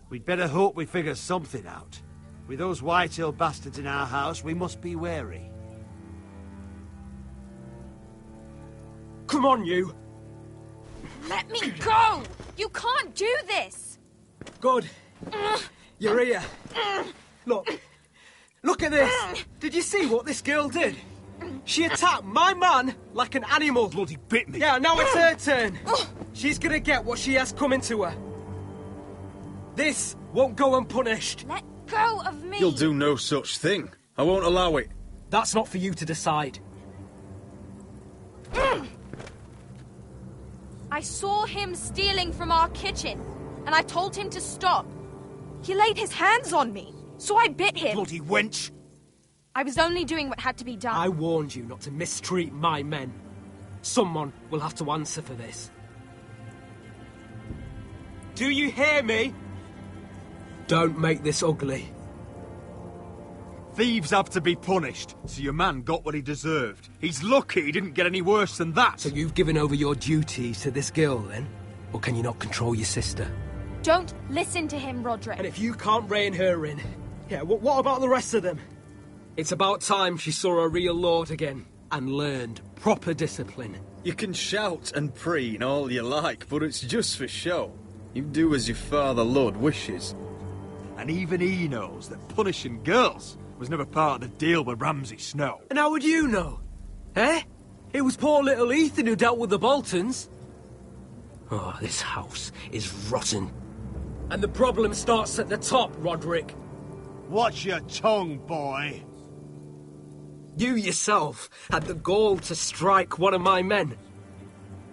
L: We'd better hope we figure something out. With those Whitehill bastards in our house, we must be wary.
K: Come on, you!
G: Let me go! You can't do this!
K: Good. You're here. Look at this! Did you see what this girl did? She attacked my man like an animal.
F: Bloody bit me.
K: Yeah, now it's her turn. She's gonna get what she has coming to her. This won't go unpunished.
G: Let go of me!
F: You'll do no such thing. I won't allow it.
K: That's not for you to decide.
G: I saw him stealing from our kitchen, and I told him to stop. He laid his hands on me, so I bit him.
K: Bloody wench!
G: I was only doing what had to be done.
K: I warned you not to mistreat my men. Someone will have to answer for this. Do you hear me? Don't make this ugly.
F: Thieves have to be punished, so your man got what he deserved. He's lucky he didn't get any worse than that.
K: So you've given over your duties to this girl, then? Or can you not control your sister?
G: Don't listen to him, Roderick.
K: And if you can't rein her in, yeah, what about the rest of them? It's about time she saw a real lord again and learned proper discipline.
F: You can shout and preen all you like, but it's just for show. You do as your father Lord wishes. And even he knows that punishing girls was never part of the deal with Ramsay Snow.
K: And how would you know? Eh? It was poor little Ethan who dealt with the Boltons. Oh, this house is rotten. And the problem starts at the top, Roderick.
L: Watch your tongue, boy.
K: You yourself had the gall to strike one of my men.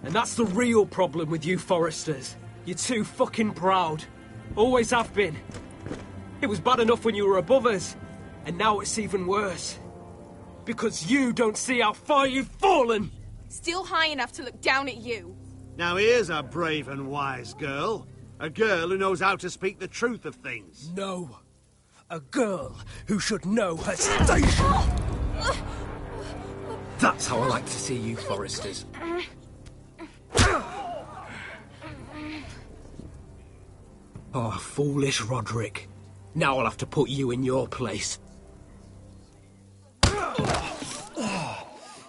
K: And that's the real problem with you Foresters. You're too fucking proud. Always have been. It was bad enough when you were above us, and now it's even worse. Because you don't see how far you've fallen!
G: Still high enough to look down at you.
L: Now here's a brave and wise girl. A girl who knows how to speak the truth of things.
K: No. A girl who should know her station! That's how I like to see you, Foresters. Oh, foolish Roderick. Now I'll have to put you in your place.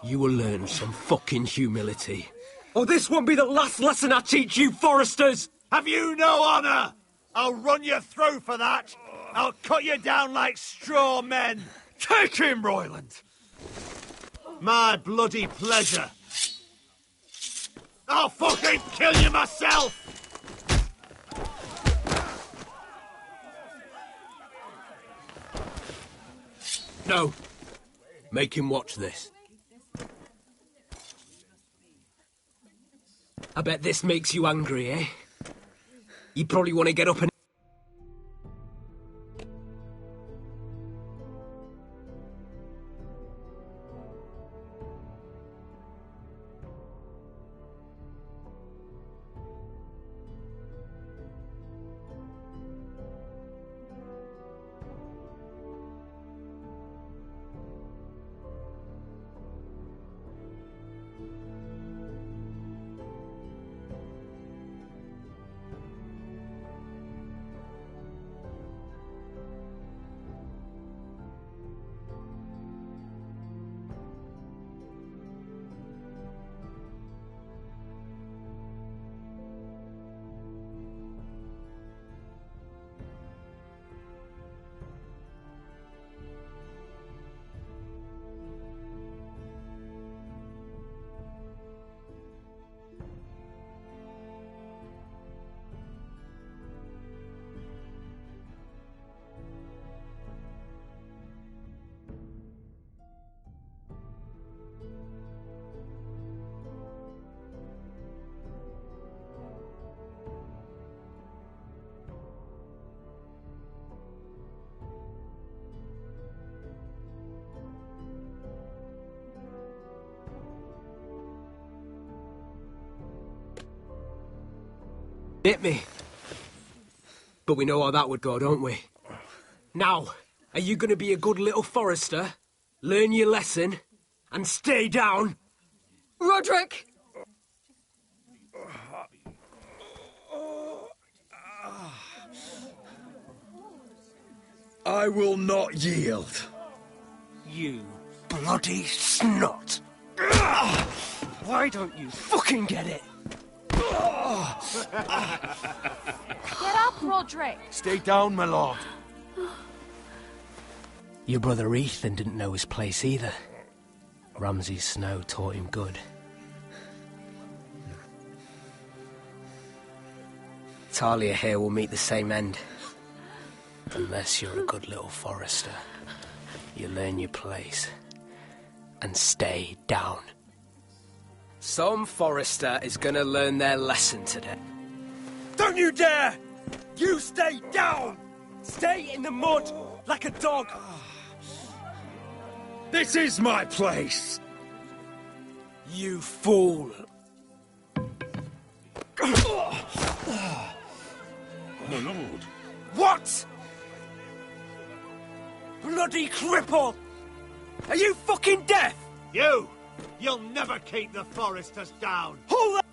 K: You will learn some fucking humility. Or this won't be the last lesson I teach you, Foresters!
L: Have you no honor? I'll run your throat for that. I'll cut you down like straw men.
F: Take him, Royland!
L: My bloody pleasure. I'll fucking kill you myself!
K: No. Make him watch this. I bet this makes you angry, eh? You probably want to get up and...
S: Hit me. But we know how that would go, don't we? Now, are you going to be a good little forester, learn your lesson, and stay down?
E: Roderick!
I: I will not yield.
S: You bloody snot! Why don't you fucking get it?
G: Get up, Roderick!
L: Stay down, my lord.
S: Your brother Ethan didn't know his place either. Ramsay's snow taught him good. Talia here will meet the same end. Unless you're a good little forester. You learn your place. And stay down. Some forester is gonna learn their lesson today. Don't you dare! You stay down! Stay in the mud like a dog!
I: This is my place!
S: You fool!
O: My lord.
S: What? Bloody cripple! Are you fucking deaf?
L: You'll never keep the foresters down.
S: Hold that!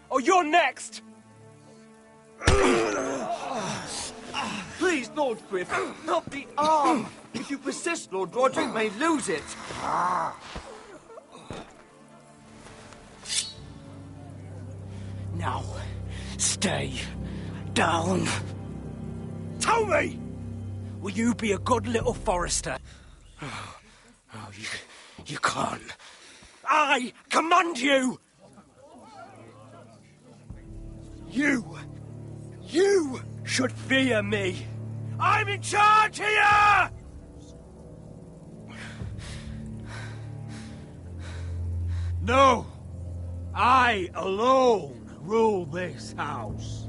S: Or you're next!
U: Please, Lord Griff, not the arm. If you persist, Lord Roderick may lose it.
S: Now, stay down. Tell me! Will you be a good little forester? Oh, you can't. I command you! You should fear me. I'm in charge here!
L: No! I alone rule this house.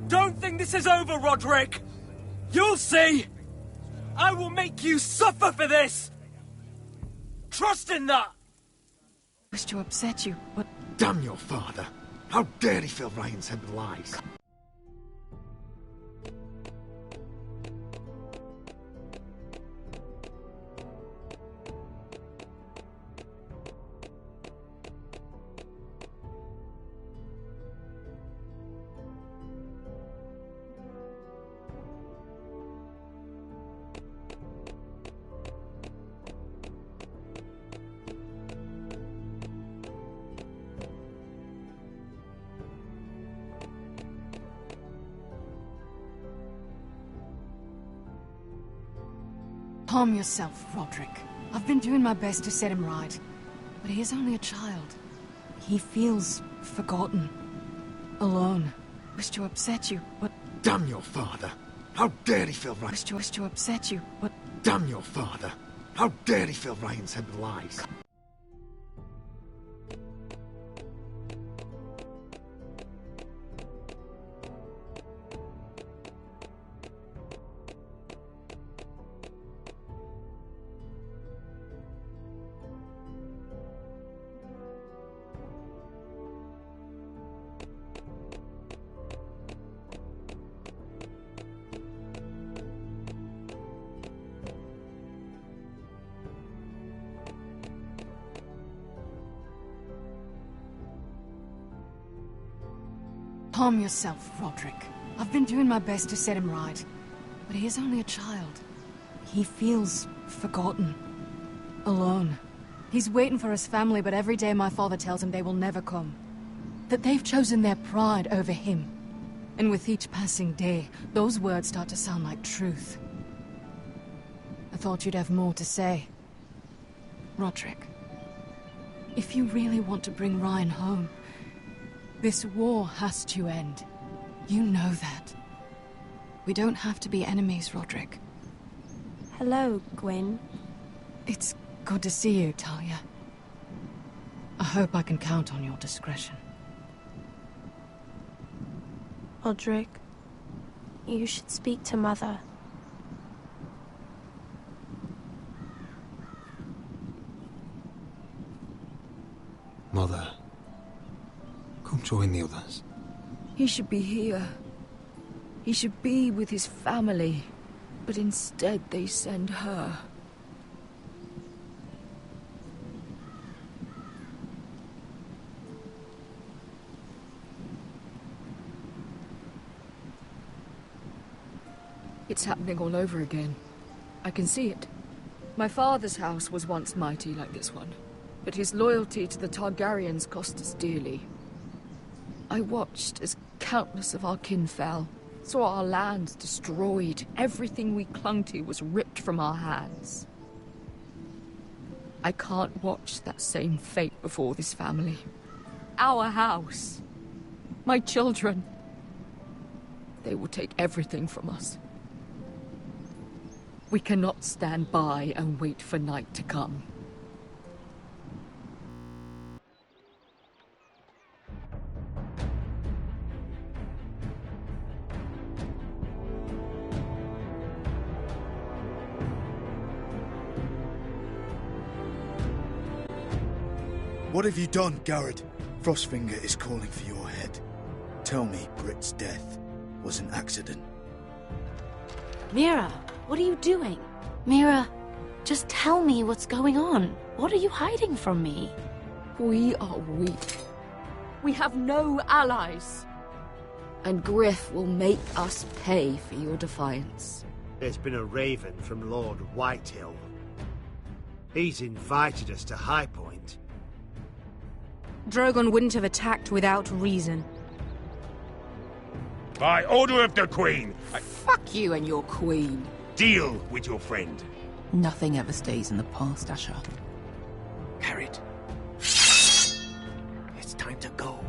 S: Don't think this is over, Roderick! You'll see! I will make you suffer for this! Trust in that!
E: I wish to upset you, but...
B: Damn your father! How dare he fill Ryan's head with lies?
E: Calm yourself, Roderick. I've been doing my best to set him right. But he is only a child. He feels forgotten. Alone. Wish to upset you, but...
B: Damn your father! How dare he fill Ryan's...
E: Wish to upset you, but...
B: Damn your father! How dare he fill Ryan's head with lies?
E: Calm yourself, Roderick. I've been doing my best to set him right. But he is only a child. He feels forgotten. Alone. He's waiting for his family, but every day my father tells him they will never come. That they've chosen their pride over him. And with each passing day, those words start to sound like truth. I thought you'd have more to say. Roderick. If you really want to bring Ryan home, this war has to end. You know that. We don't have to be enemies, Roderick.
D: Hello, Gwyn.
E: It's good to see you, Talia. I hope I can count on your discretion.
D: Odric, you should speak to Mother.
J: Mother, come join the others.
E: He should be here. He should be with his family. But instead they send her. It's happening all over again. I can see it. My father's house was once mighty like this one, but his loyalty to the Targaryens cost us dearly. I watched as countless of our kin fell, saw our lands destroyed, everything we clung to was ripped from our hands. I can't watch that same fate before this family. Our house. My children. They will take everything from us. We cannot stand by and wait for night to come.
Q: What have you done, Garrett? Frostfinger is calling for your head. Tell me Britt's death was an accident.
T: Mira, what are you doing? Mira, just tell me what's going on. What are you hiding from me?
E: We are weak. We have no allies. And Griff will make us pay for your defiance.
L: There's been a raven from Lord Whitehill. He's invited us to High Point.
V: Drogon wouldn't have attacked without reason.
A: By order of the Queen,
C: Fuck you and your queen.
A: Deal with your friend.
C: Nothing ever stays in the past, Asher.
M: Harriet. It's time to go.